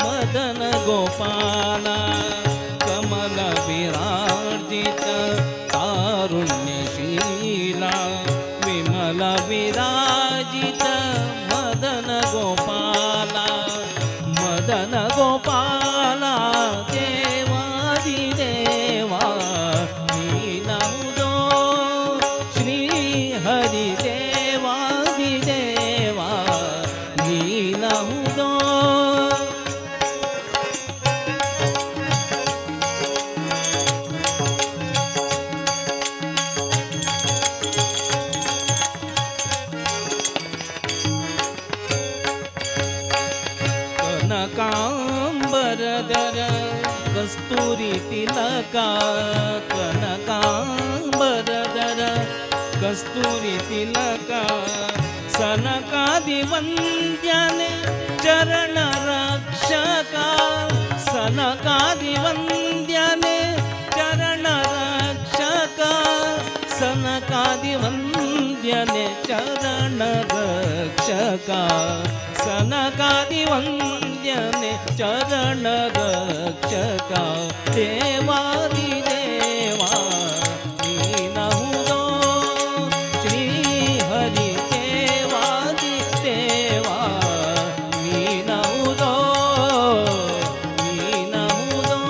[SPEAKER 4] मदन गोपाला कमल विराजित कारुण्यशीला विमल विराजित मदन गोपाला मदन गोपाला देवादि देवा नीनहुदो श्री हरि देवादि देवा नीनहुदो ಕನಕಾಂಬರದರ ಕಸ್ತೂರಿ ತಿಲಕ ಕನಕಾಂಬರದರ ಕಸ್ತೂರಿ ತಿಲಕ ಸನಕಾದಿ ವಂದ್ಯನೆ ಚರಣ ರಕ್ಷಕ ಸನಕಾದಿ ವಂದ್ಯನೆ ಚರಣ ರಕ್ಷಕ ಸನಕಾದಿ ವಂದ್ಯನೆ ಚರಣ ರಕ್ಷಕ ಸನಕಾದಿ ವಂದ್ಯನೆ ಚರಣ ರಕ್ಷಕ ದೇವಾದಿ ದೇವಾ ನೀನಹುದೋ ಶ್ರೀ ಹರಿ ದೇವಾದಿ ದೇವಾ ನೀನಹುದೋ ನೀನಹುದೋ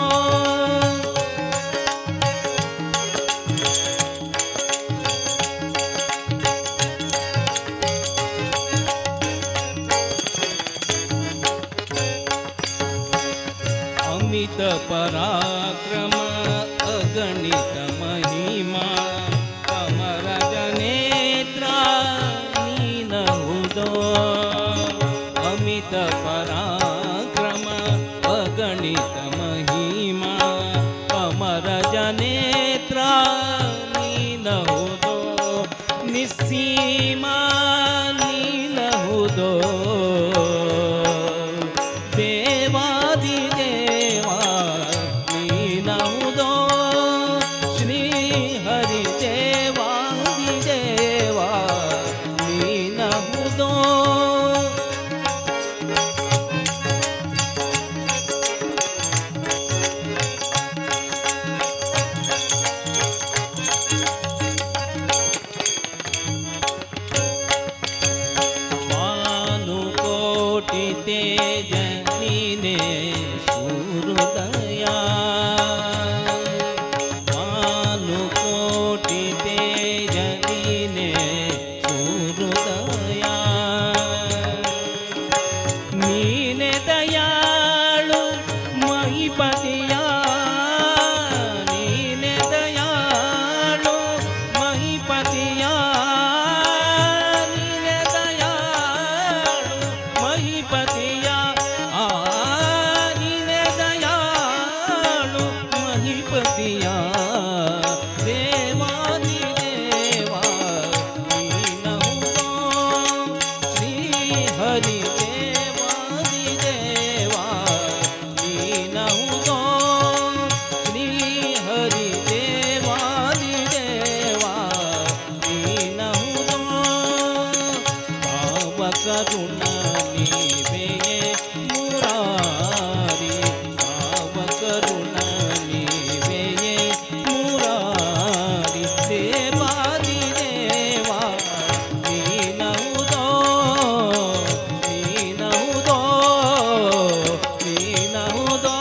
[SPEAKER 4] अमित पराक्रम अगणित महिमा कमरज नेत्रा नीनहुदो अमित पराक्रम अगणित महिमा कमरज नेत्रा नीनहुदो निस्सीमा नीनहुदो देवादिदेवा नीनहुदो श्री हरि देवादिदेवा नीनहुदो भानुकोटि तेज नीने सूर्योदया भानुकोटि तेज नीने सूर्योदया नीने दयाळु महिपतिया नीने दयाळु महिपतिया नीने दयाळु महिपतिया नीने दयाळु महिपतिया देवादिदेवा नीनहुदो श्री हरि देवादिदेवा नीनहुदो श्री हरि देवादिदेवा नीनहुदो भावकरुण नीवेये मुरारी भावकरुण नीवेये मुरारी देवादिदेवा नीनहुदो नीनहुदो नीनहुदो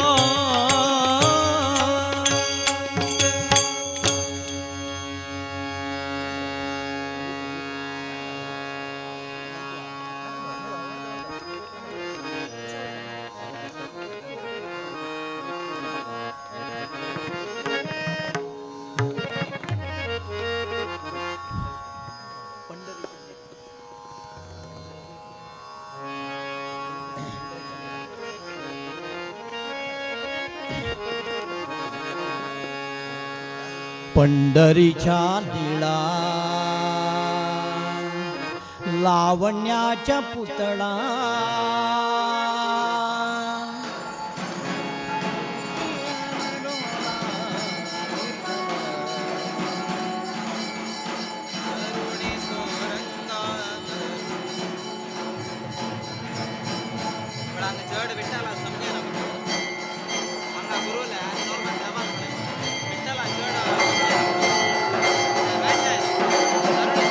[SPEAKER 2] पंढरीच्या लीळा लावण्याच्या पुतळा
[SPEAKER 1] जड विठ्ठला समजे ना अंगा गुरुला नॉर्मल देवाल विठ्ठला जड मॅच आहे करुणी सोरंग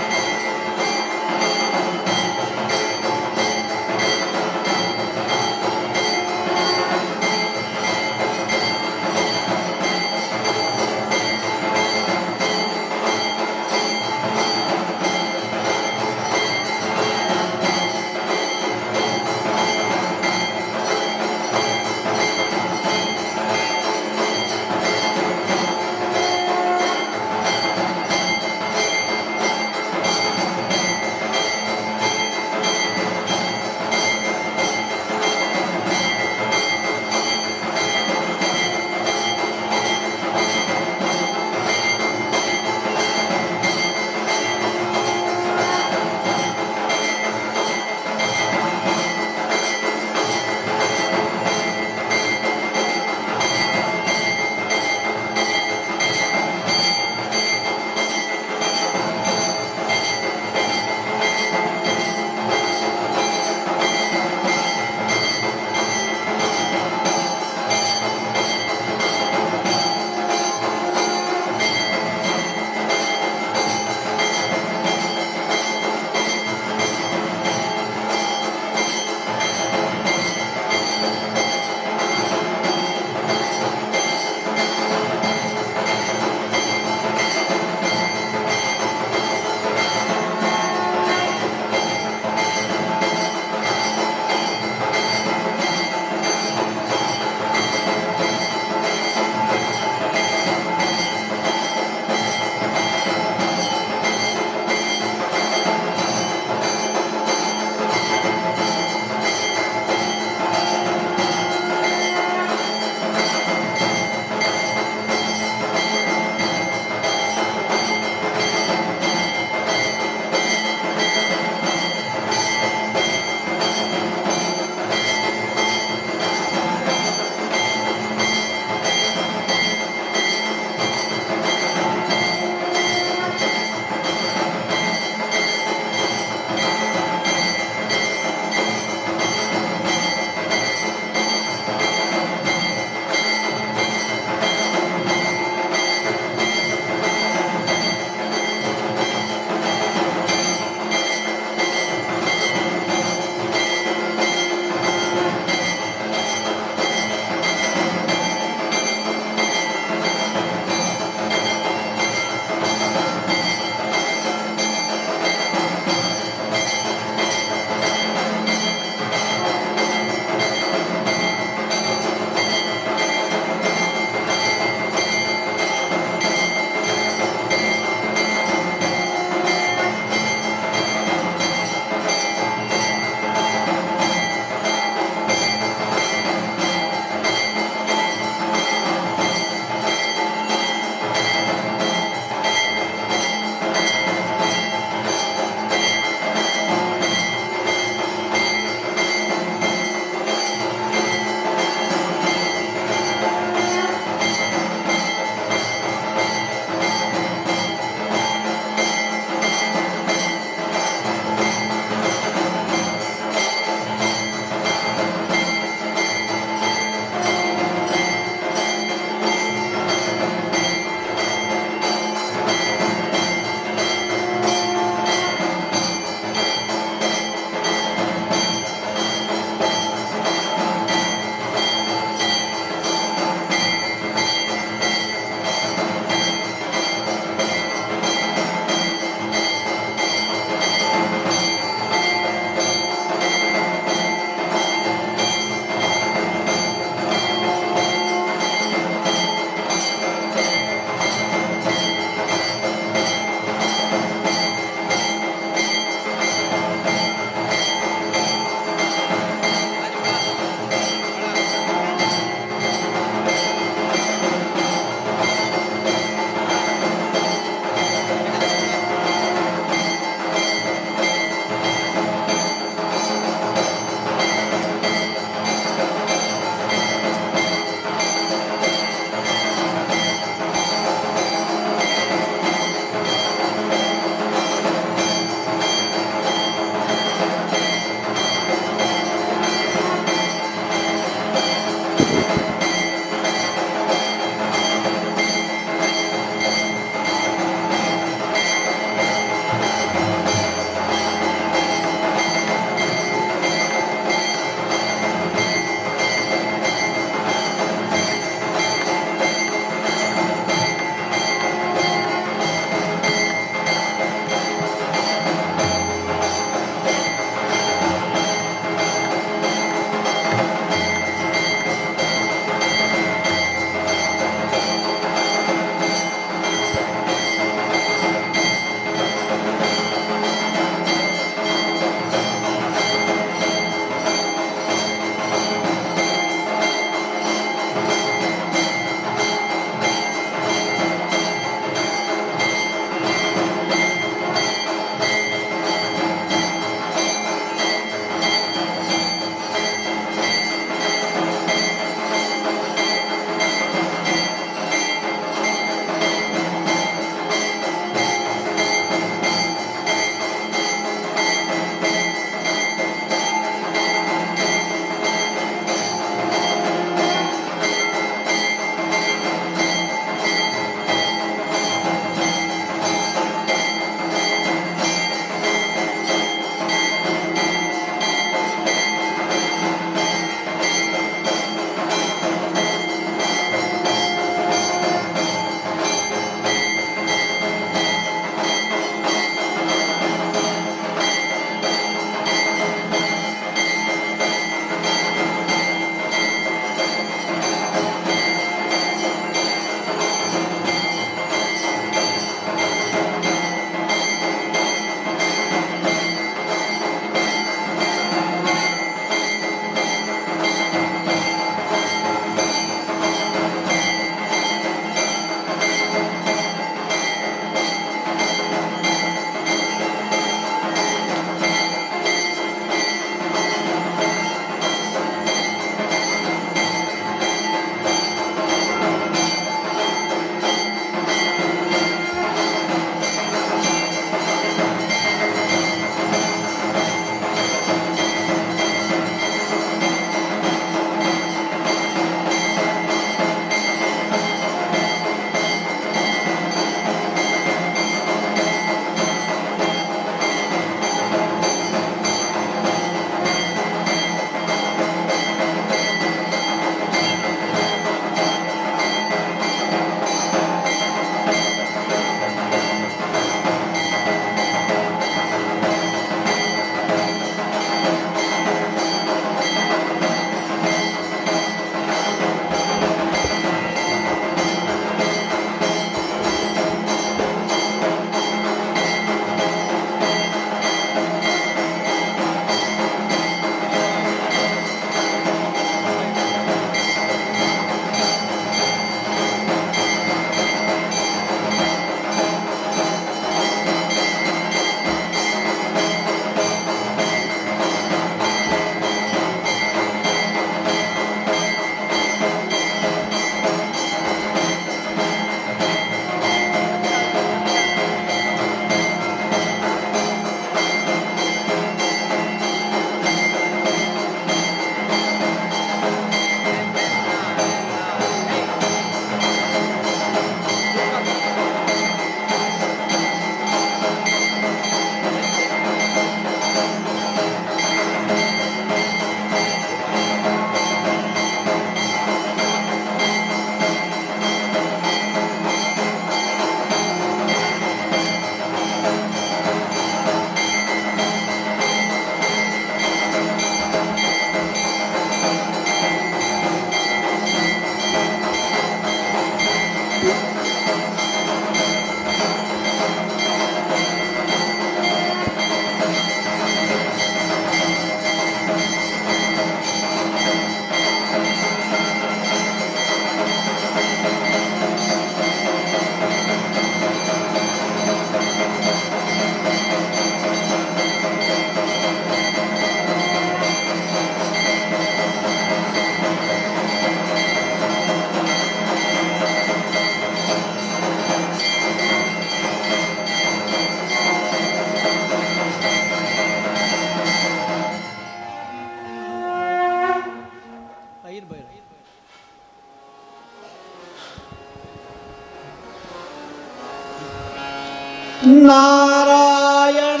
[SPEAKER 2] नारायण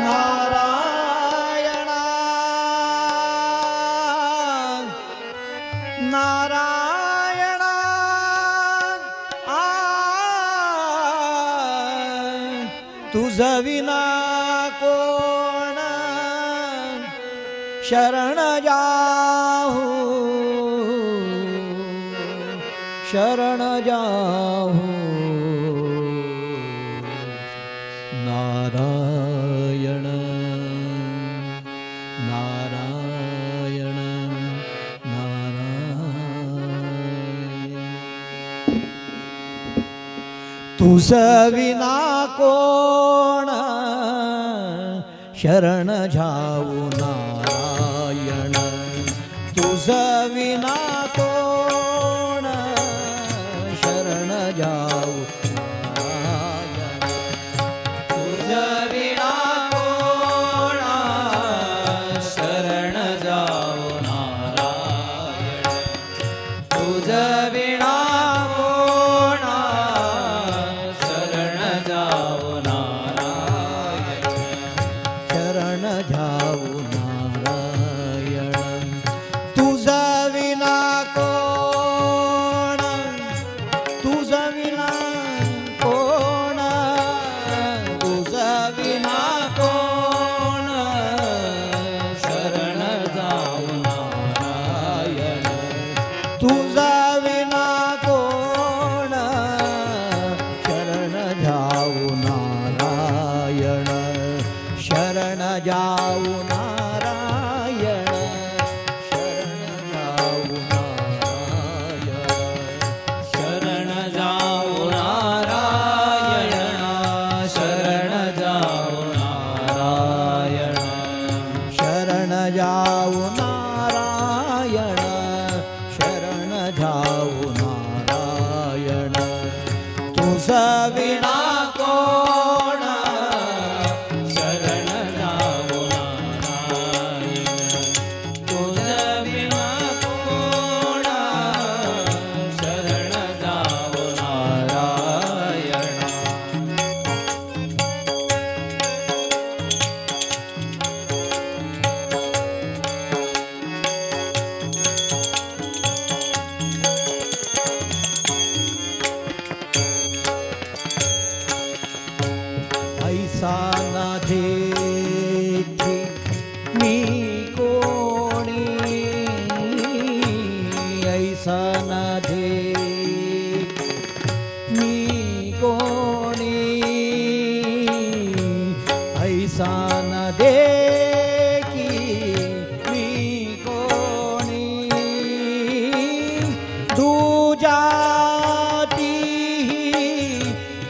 [SPEAKER 2] नारायण नारायण तुझ विना कोण शरण जाहू शरण जाहू नारायण नारायण नारायण तुझ विना कोण शरण जाऊ नारायण तुझ विना कोण शरण जाऊ नारायण तुझ विना कोण शरण जाऊ नारायण तुझ विना कोण शरण जाऊ नारायण शरण जाऊ नारायण तुझ विना कोण तुझ विना कोण तुझ विना कोण शरण जाऊ नारायण तुझ विना कोण शरण जाऊ नारायण शरण जाऊ नारायण शरण जाऊ नारायण शरण जाऊ नारायण शरण जाऊ नारायण शरण जाऊ नारायण तुझ विना कोण शरण जाऊ नारायण तुझ विना कोण शरण जाऊ नारायण ऐसा ना देखी मी कोणी ऐसा ना देखी मी कोणी ऐसा ना देखी मी कोणी दुजाती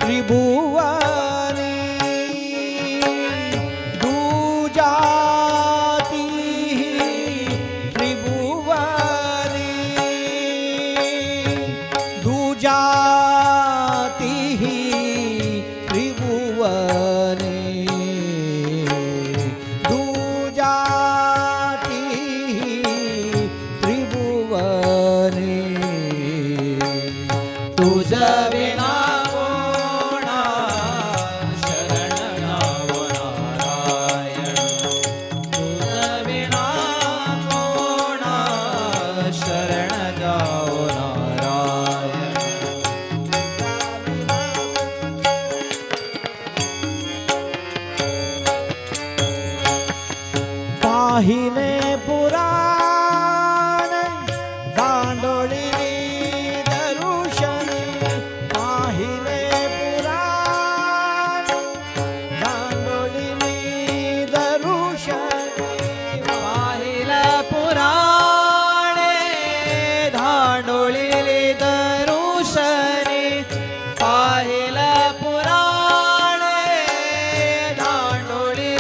[SPEAKER 2] त्रिभुवनी दुजाती त्रिभुवनी दुजाती त्रिभुवनी दुजाती त्रिभुवनी तुझ विना कोण शरण जाऊ नारायण तुझ विना कोण शरण जाऊ नारायण पाहिले पुराण दांडोळी दरुशन पाहिले पुराण दांडोळी दरुशन
[SPEAKER 1] पाहिला पुराणे धांडोळी दरुशने पाहिला पुराणे धांडोळी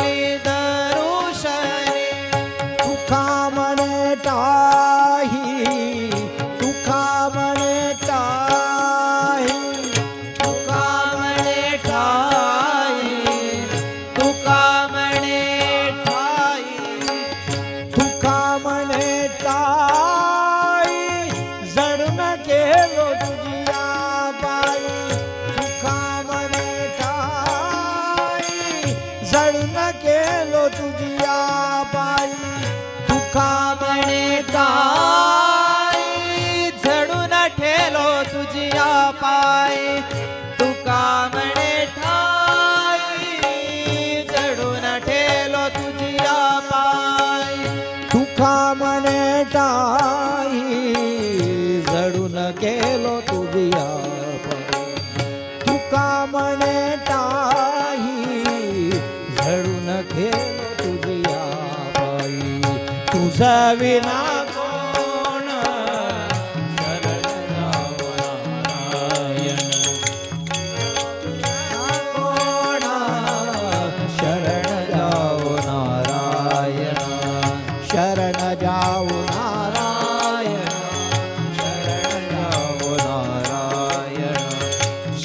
[SPEAKER 1] दरुशने
[SPEAKER 2] तुझा विना कोण शरण जावो नारायण कोण शरण जावो नारायण शरण जावो नारायण शरण जावो नारायण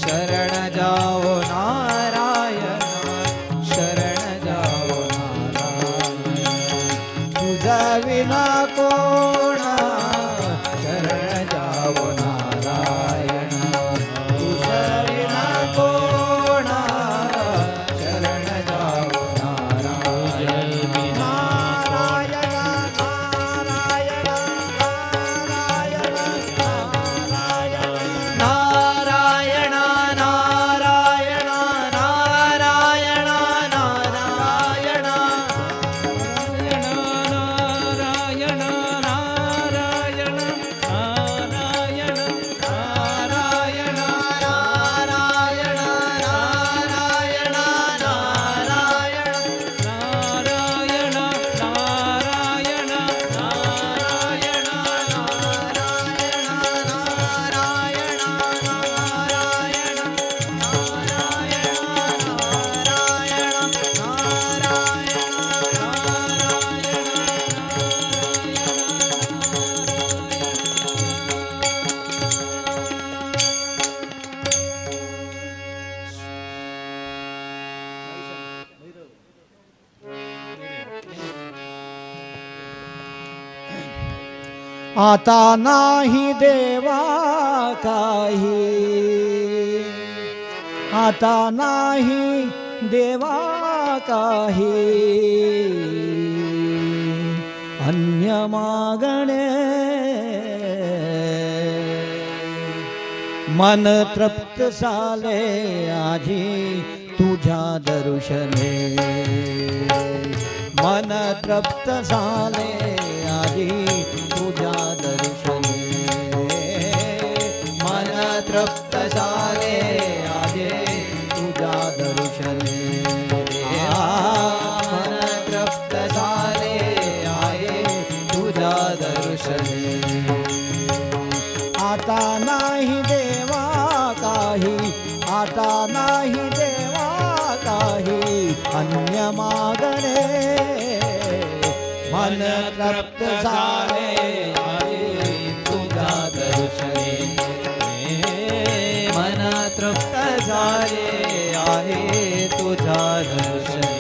[SPEAKER 1] शरण जाओ नारायण शरण जाओ नारायण
[SPEAKER 2] तुझा विना कोण शरण जावो नारायण तुझा विना कोण शरण जावो नारायण नारायण नारायण नारायण नारायण
[SPEAKER 1] नारायण नारायण नारायण नारायण
[SPEAKER 4] नारायण नारायण नारायण
[SPEAKER 1] नारायण नारायण नारायण नारायण
[SPEAKER 4] नारायण नारायण
[SPEAKER 2] आता नाही देवा काही आता नाही देवा काही अन्य मागणे मन तृप्त झाले आजी तुझ्या दर्शने मन तृप्त झाले आजी तुझ्या दर्शने मन तृप्त झाले आजी तुझ्या दर्शने
[SPEAKER 1] मन तृप्त झाले आहे तुझ्या दर्शने
[SPEAKER 2] आता नाही देवा काही आता नाही देवा काही अन्य मागणे मन तृप्त झाले
[SPEAKER 4] आहे तुझ्या दर्शने
[SPEAKER 1] मन तृप्त झाले आहे तुझ्या दर्शने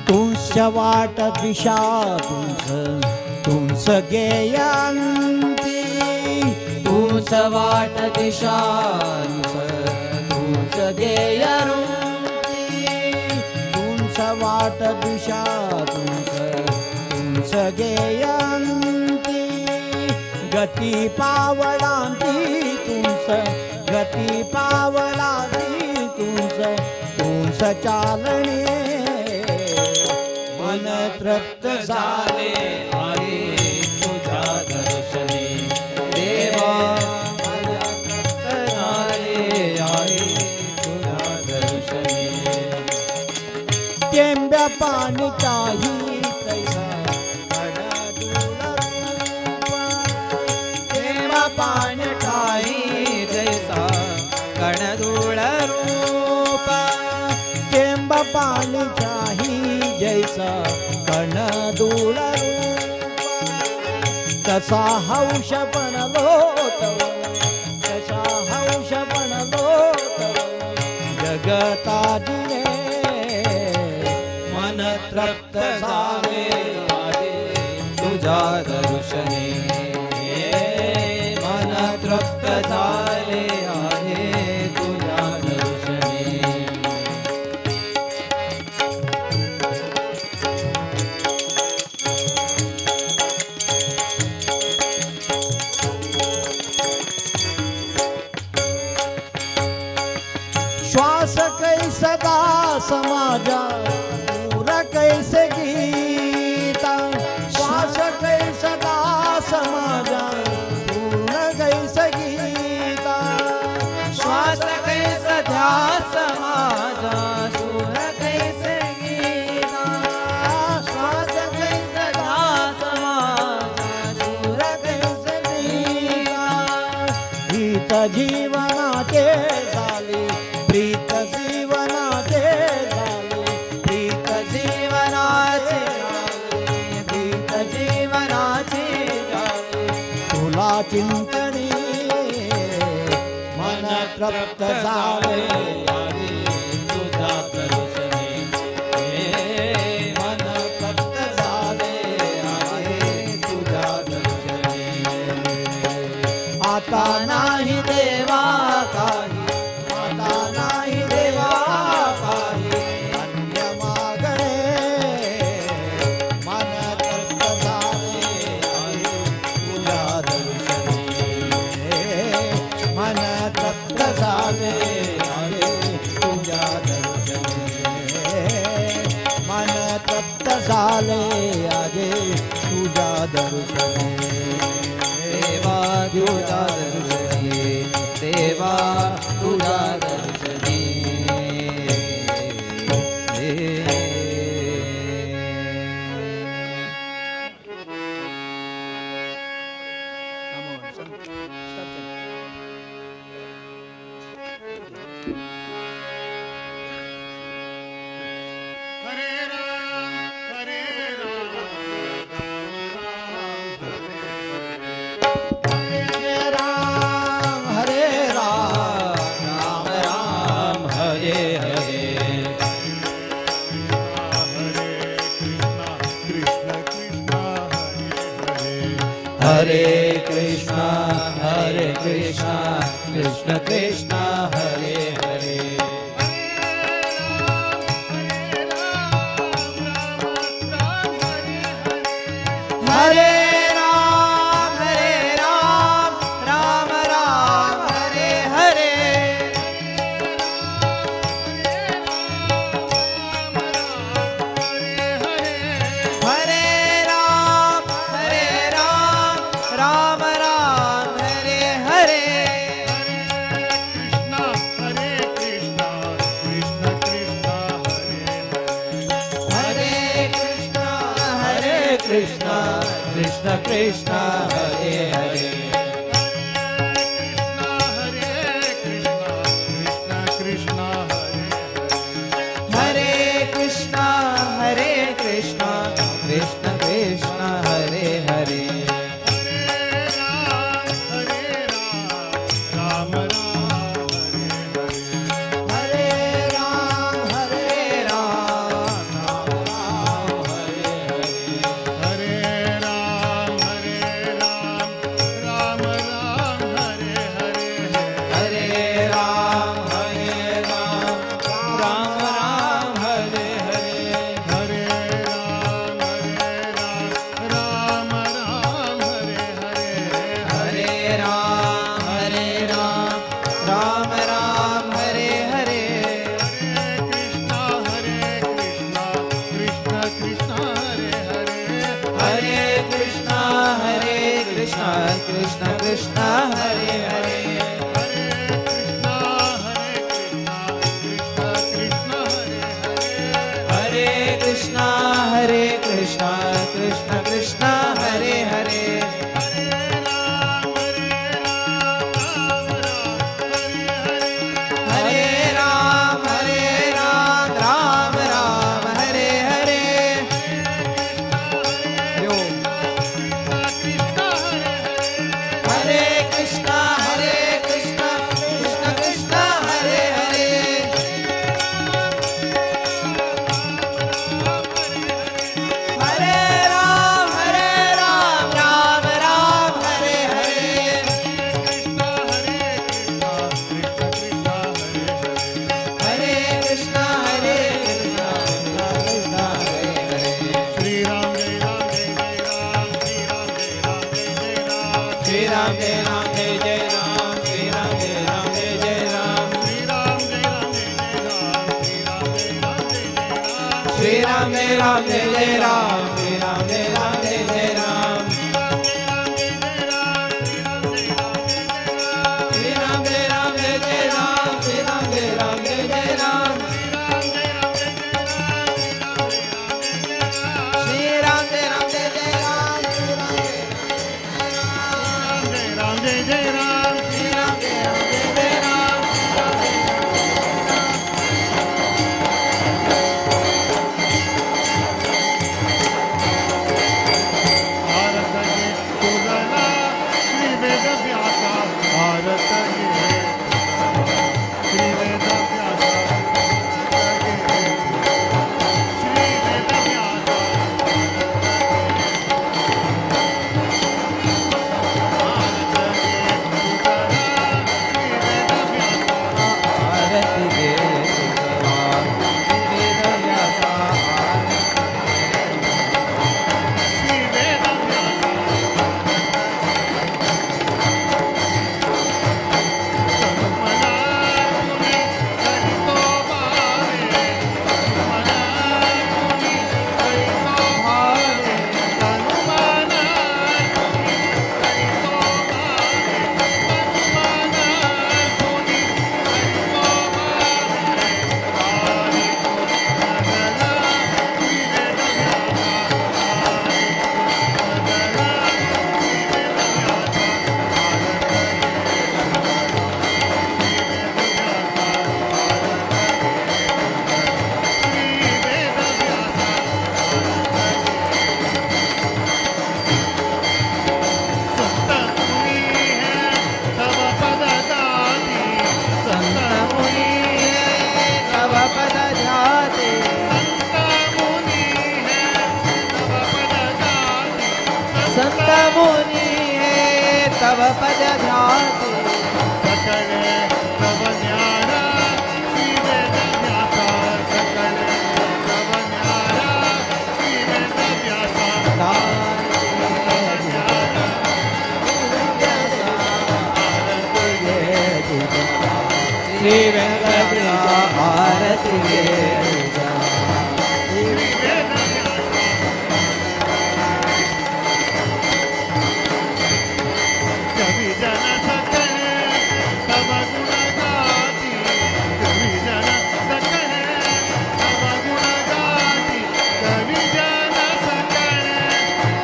[SPEAKER 2] तुमच्या वाट दिशा तुमच गेयांती
[SPEAKER 1] तूच वाट दिशा तूच गेय
[SPEAKER 2] तुमच वाट दिशा तुमच गेयांती गती पावलांती गती पावलांती तुमच चालणे मन तृप्त झाले
[SPEAKER 4] आहे तुझ्या दर्शने
[SPEAKER 1] देवा मन तृप्त झाले आहे तुझ्या दर्शने
[SPEAKER 2] टेंब्या पाणी काही कैसा कडा
[SPEAKER 1] तेव्हा पाणी ठाई जैसा कणधूळ रूप
[SPEAKER 2] टेंब पाणी काही जैसा कण दूळ तसा हौश बनलो तसा हौश बनलो जगताजिने मन तृप्त झाले
[SPEAKER 1] तुझ्या दर्शने मन तृप्त झाले आहे तुझ्या दर्शने
[SPEAKER 2] श्वास कैसा दास माझा पूर कैसे गीता श्वास कैसा दास झाले
[SPEAKER 4] तुझा दर्शनी
[SPEAKER 2] मन तप्त झाले तुझ्या दर्शनी आता नाही देवा काही आता नाही देवा काही अन्य मागणे मन तप्त झाले तुझ्या दर्शनी मन तप्त झाले तुझ्या दर्शनी मन तप्त झाले आजे तुझ्या दर्शनी
[SPEAKER 1] देवा तुझा दर्शनी देवा तुझा दर्शनी
[SPEAKER 3] हरे राम हरे राम राम
[SPEAKER 2] हरे राम
[SPEAKER 1] राम राम हरे हरे
[SPEAKER 3] हरे कृष्ण
[SPEAKER 1] हरे कृष्ण कृष्ण कृष्ण हरे हरे हरे राम राम राम हरे हरे हरे राम राम राम हरे हरे
[SPEAKER 3] कृष्ण कृष्ण कृष्ण हरे हरे
[SPEAKER 1] हरे कृष्ण कृष्ण हरे कृष्ण कृष्ण कृष्ण हरे हरे
[SPEAKER 3] राम
[SPEAKER 2] हरे राम राम राम हरे
[SPEAKER 3] हरे राम राम राम हरे हरे
[SPEAKER 1] हरे राम राम राम हरे हरे
[SPEAKER 3] हरे राम राम राम हरे हरे
[SPEAKER 1] हरे राम राम राम हरे हरे
[SPEAKER 3] कृष्ण कृष्ण कृष्ण हरे हरे
[SPEAKER 1] हरे कृष्ण कृष्ण कृष्ण हरे हरे
[SPEAKER 3] हरे कृष्ण कृष्ण कृष्ण हरे हरे
[SPEAKER 1] हरे कृष्ण कृष्ण हरे हरे हरे राम राम राम हरे हरे हरे कृष्ण कृष्ण कृष्ण हरे हरे हरे राम राम राम हरे हरे हरे कृष्ण कृष्ण कृष्ण हरे हरे
[SPEAKER 3] श्री राम जय राम जय जय राम श्री राम जय राम जय जय राम
[SPEAKER 1] श्री राम जय राम जय जय राम श्री राम जय राम जय जय राम
[SPEAKER 3] श्री राम जय राम जय जय राम
[SPEAKER 1] श्री राम जय राम जय जय राम श्री राम जय राम जय जय राम श्री राम जय राम जय जय राम श्री राम जय राम जय जय राम
[SPEAKER 3] राम जय जय राम
[SPEAKER 1] श्री राम जय राम जय जय राम पद ध्याते
[SPEAKER 3] सकले तव न्यारा श्री वेद व्यासा सकले तव न्यारा श्री वेद व्यासा
[SPEAKER 1] श्री वेंकटेश आरती
[SPEAKER 3] कवि जन सकले तव गुण गाती कवि जन सकले तव गुण गाती कवि जन सकले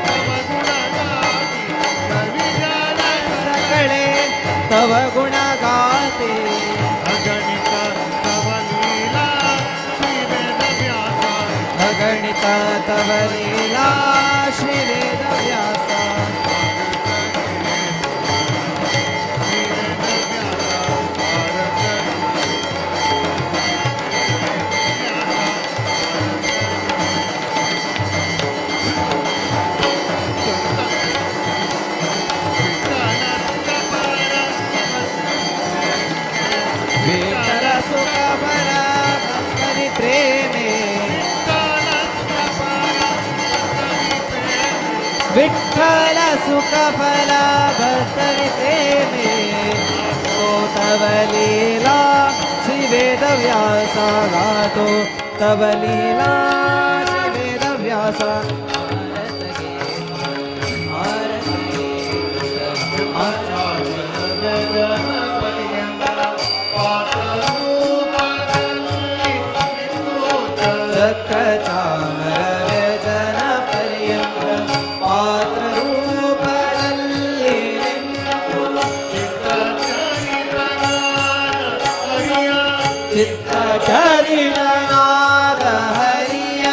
[SPEAKER 3] तव गुण गाती कवि जन
[SPEAKER 1] सकळे तव गुण गाते
[SPEAKER 3] अगणित तव लीला श्री वेद व्यासा
[SPEAKER 1] अगणित तव लीला श्री वेद व्यासा
[SPEAKER 3] श्री वेद व्यासा
[SPEAKER 1] विठ्ठल सुख भरा भक्तरि प्रेमे विठ्ठल सुख फला भक्तरि प्रेमे तो तव लीला श्री वेद व्यासा गातो तव लीला श्री वेद व्यासा चक्रचामरव्यजन पर्यंत पात्र रूपದಲ್ಲಿ ಚಿತ್ತ ಚರಿಣನಾದ ಹರಿಯ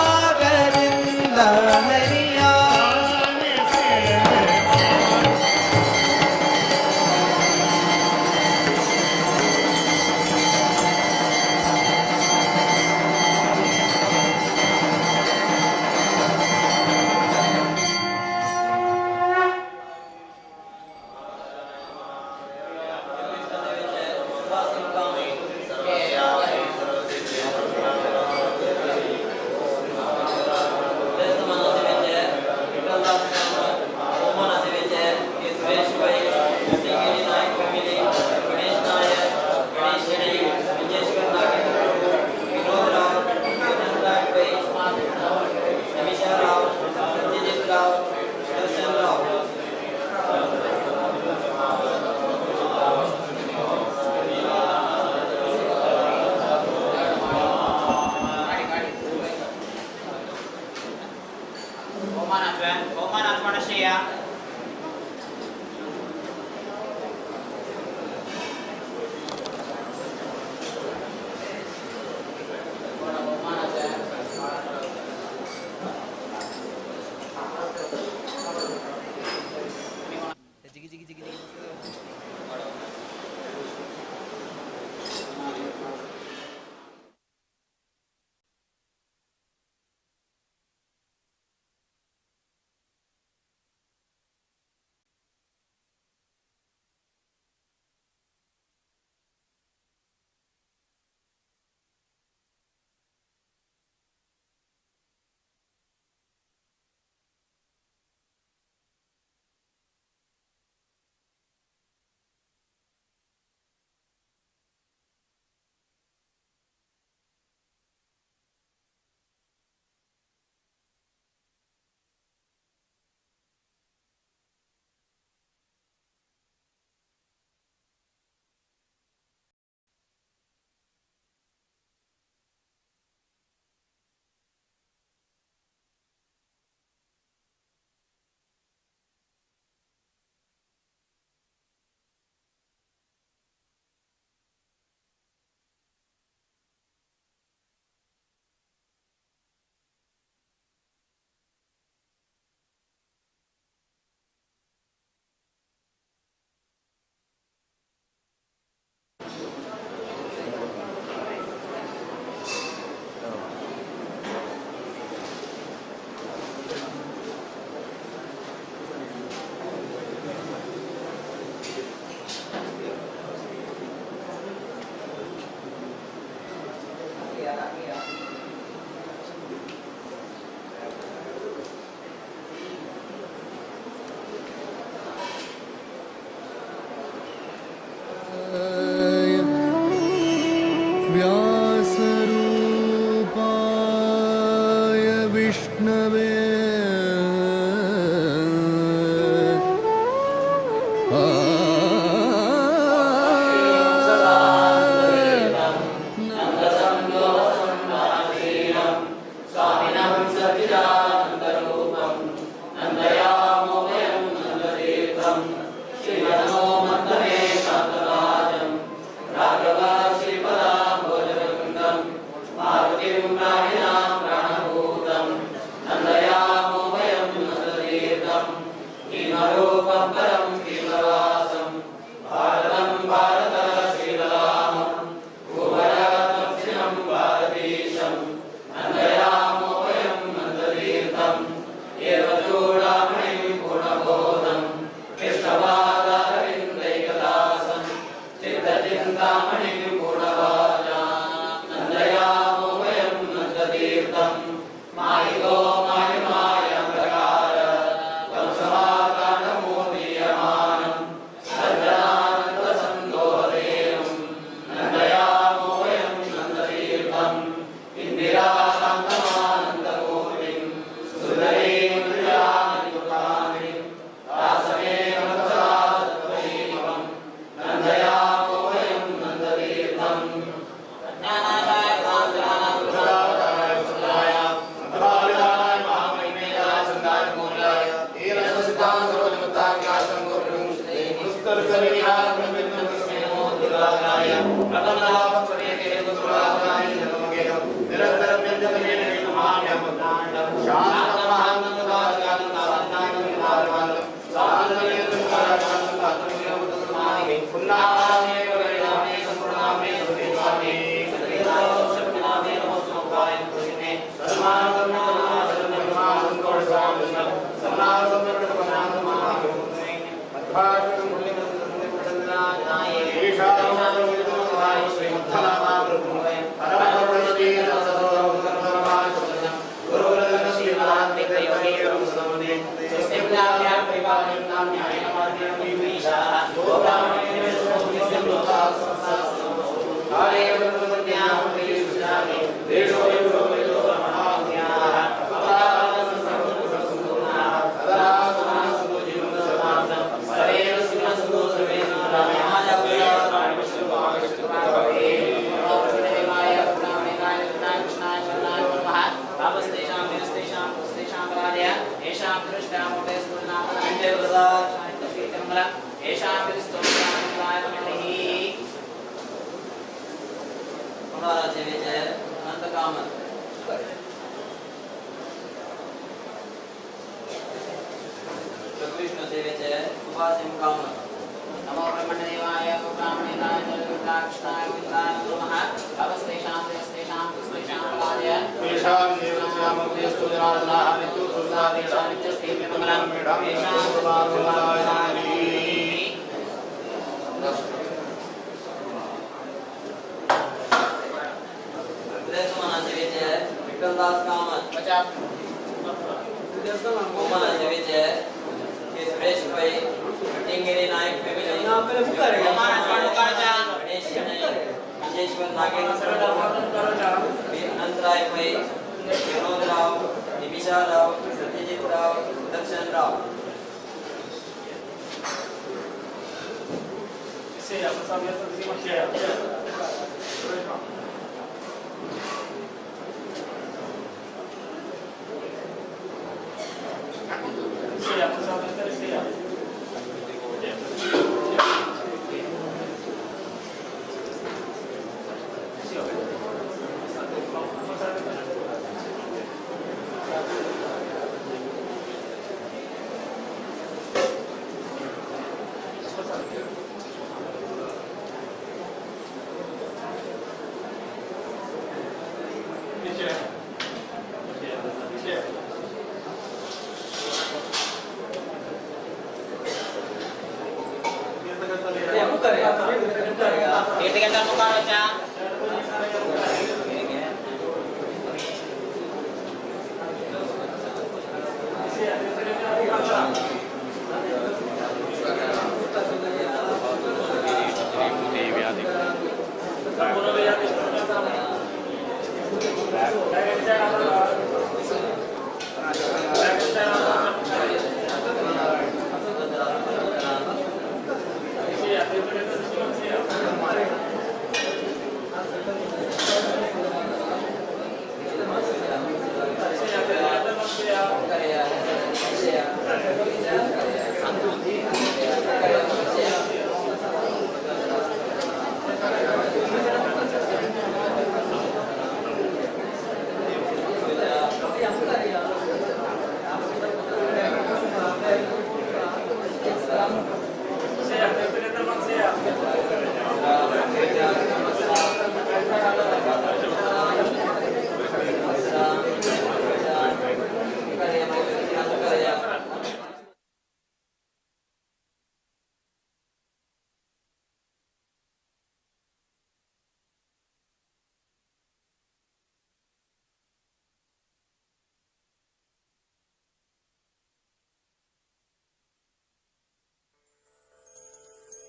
[SPEAKER 1] ಸಾನುರಾಗದಿಂದ ಹರಿಯ
[SPEAKER 5] ವಿಷ್ಣವೇ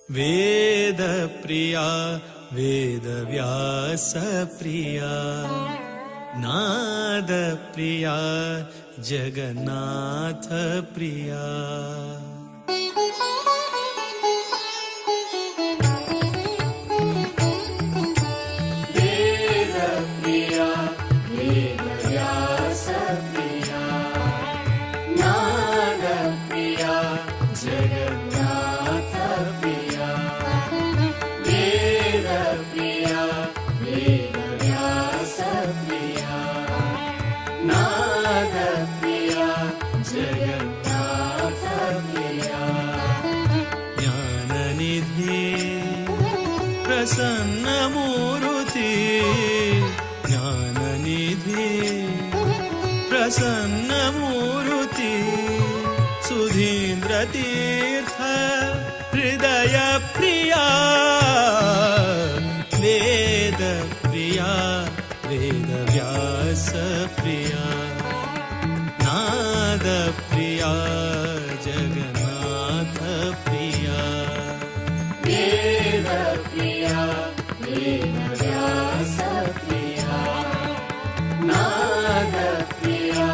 [SPEAKER 5] वेदप्रिया वेदव्यासप्रिया नादप्रिया जगन्नाथप्रिया
[SPEAKER 6] वेदप्रिया वेदव्यासप्रिया नादप्रिया जगन्नाथप्रिया वेदप्रिया वेदव्यासप्रिया नादप्रिया जगन्नाथप्रिया
[SPEAKER 5] ज्ञाननिधि प्रसन्नमूर्ति ज्ञाननिधि प्रसन्नमूर्ति सुधीन्द्रतीर्थ हृदयप्रिया वेदप्रिया वेदव्यासप्रिया नादप्रिया जगन्नाथप्रिया
[SPEAKER 6] वेदप्रिया वेदव्यासप्रिया नादप्रिया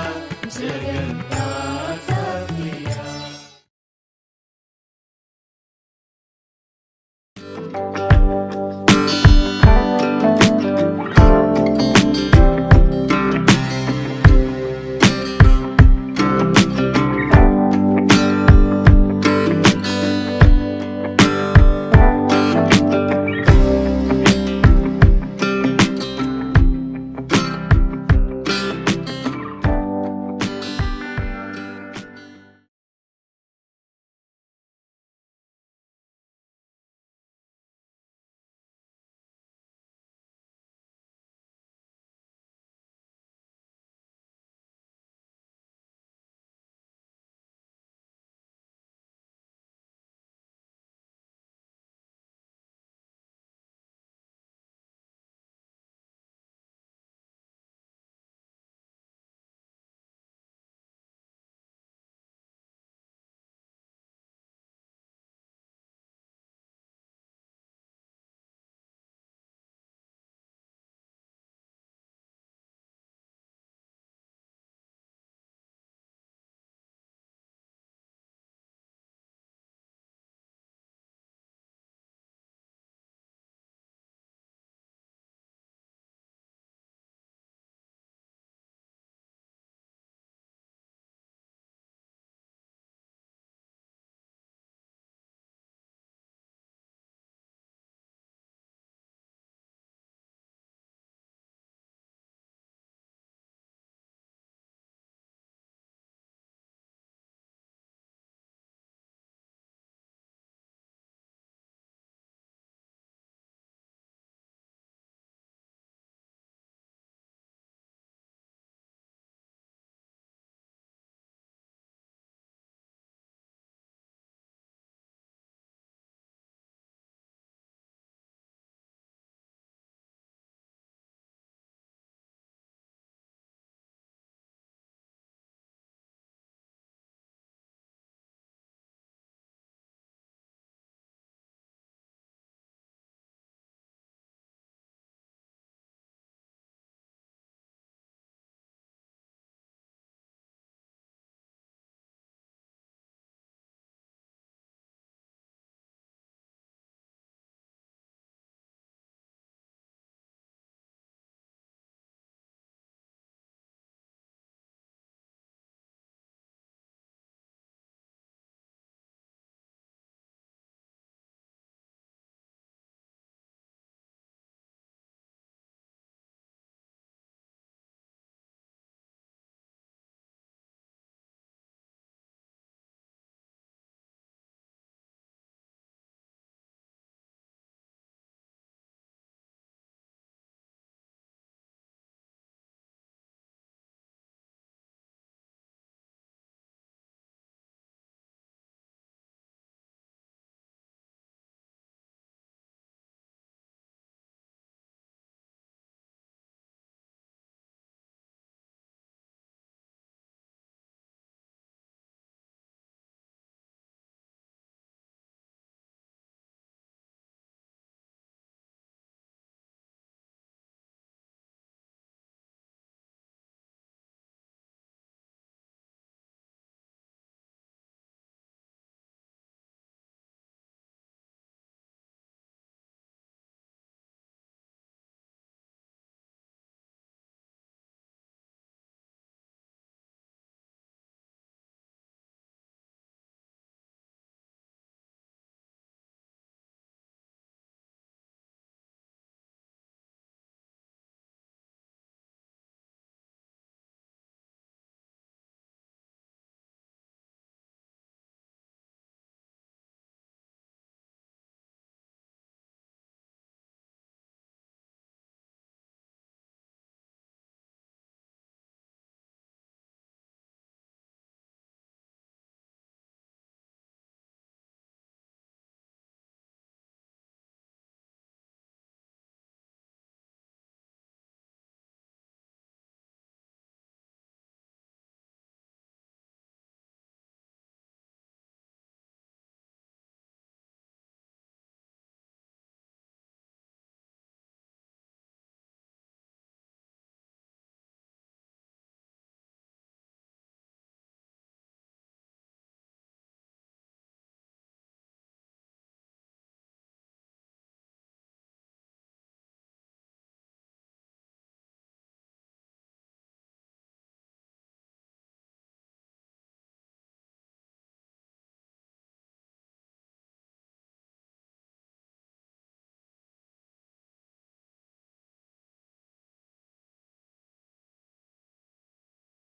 [SPEAKER 6] जगन्नाथप्रिया